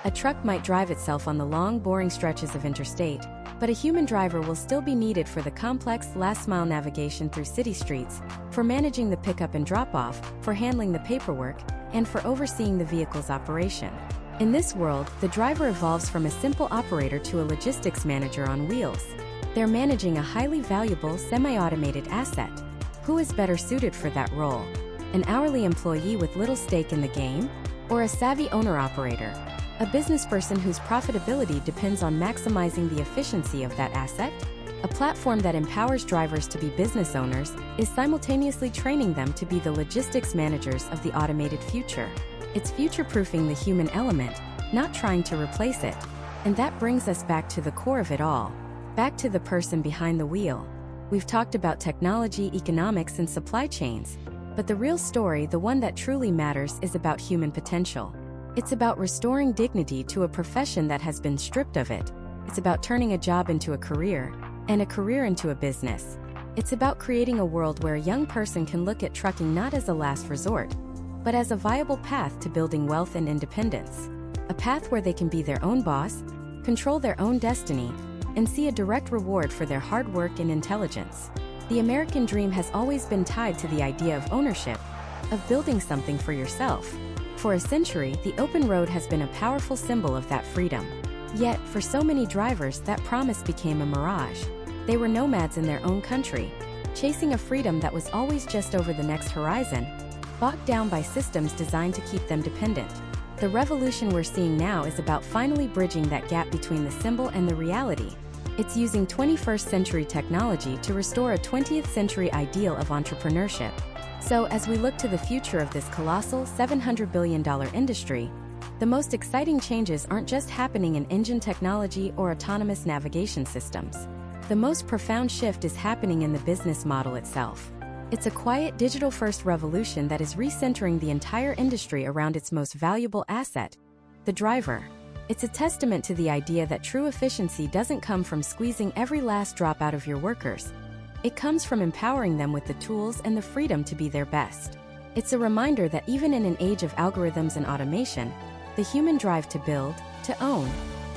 A truck might drive itself on the long, boring stretches of interstate, but a human driver will still be needed for the complex last-mile navigation through city streets, for managing the pickup and drop-off, for handling the paperwork, and for overseeing the vehicle's operation. In this world, the driver evolves from a simple operator to a logistics manager on wheels. They're managing a highly valuable, semi-automated asset. Who is better suited for that role? An hourly employee with little stake in the game? Or a savvy owner-operator? A businessperson whose profitability depends on maximizing the efficiency of that asset? A platform that empowers drivers to be business owners is simultaneously training them to be the logistics managers of the automated future. It's future-proofing the human element, not trying to replace it. And that brings us back to the core of it all. Back to the person behind the wheel. We've talked about technology, economics, and supply chains. But the real story, the one that truly matters, is about human potential. It's about restoring dignity to a profession that has been stripped of it. It's about turning a job into a career, and a career into a business. It's about creating a world where a young person can look at trucking not as a last resort, but as a viable path to building wealth and independence. A path where they can be their own boss, control their own destiny, and see a direct reward for their hard work and intelligence. The American dream has always been tied to the idea of ownership, of building something for yourself. For a century, the open road has been a powerful symbol of that freedom. Yet, for so many drivers, that promise became a mirage. They were nomads in their own country, chasing a freedom that was always just over the next horizon, bogged down by systems designed to keep them dependent. The revolution we're seeing now is about finally bridging that gap between the symbol and the reality. It's using 21st century technology to restore a 20th century ideal of entrepreneurship. So, as we look to the future of this colossal $700 billion industry, the most exciting changes aren't just happening in engine technology or autonomous navigation systems. The most profound shift is happening in the business model itself. It's a quiet, digital-first revolution that is recentering the entire industry around its most valuable asset, the driver. It's a testament to the idea that true efficiency doesn't come from squeezing every last drop out of your workers. It comes from empowering them with the tools and the freedom to be their best. It's a reminder that even in an age of algorithms and automation, the human drive to build, to own,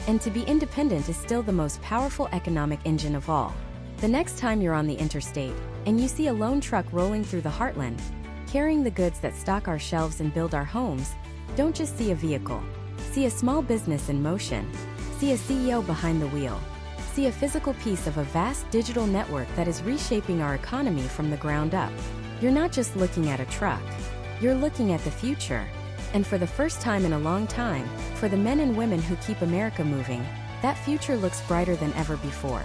and to be independent is still the most powerful economic engine of all. The next time you're on the interstate, and you see a lone truck rolling through the heartland, carrying the goods that stock our shelves and build our homes, don't just see a vehicle. See a small business in motion. See a CEO behind the wheel. See a physical piece of a vast digital network that is reshaping our economy from the ground up. You're not just looking at a truck. You're looking at the future. And for the first time in a long time, for the men and women who keep America moving, that future looks brighter than ever before.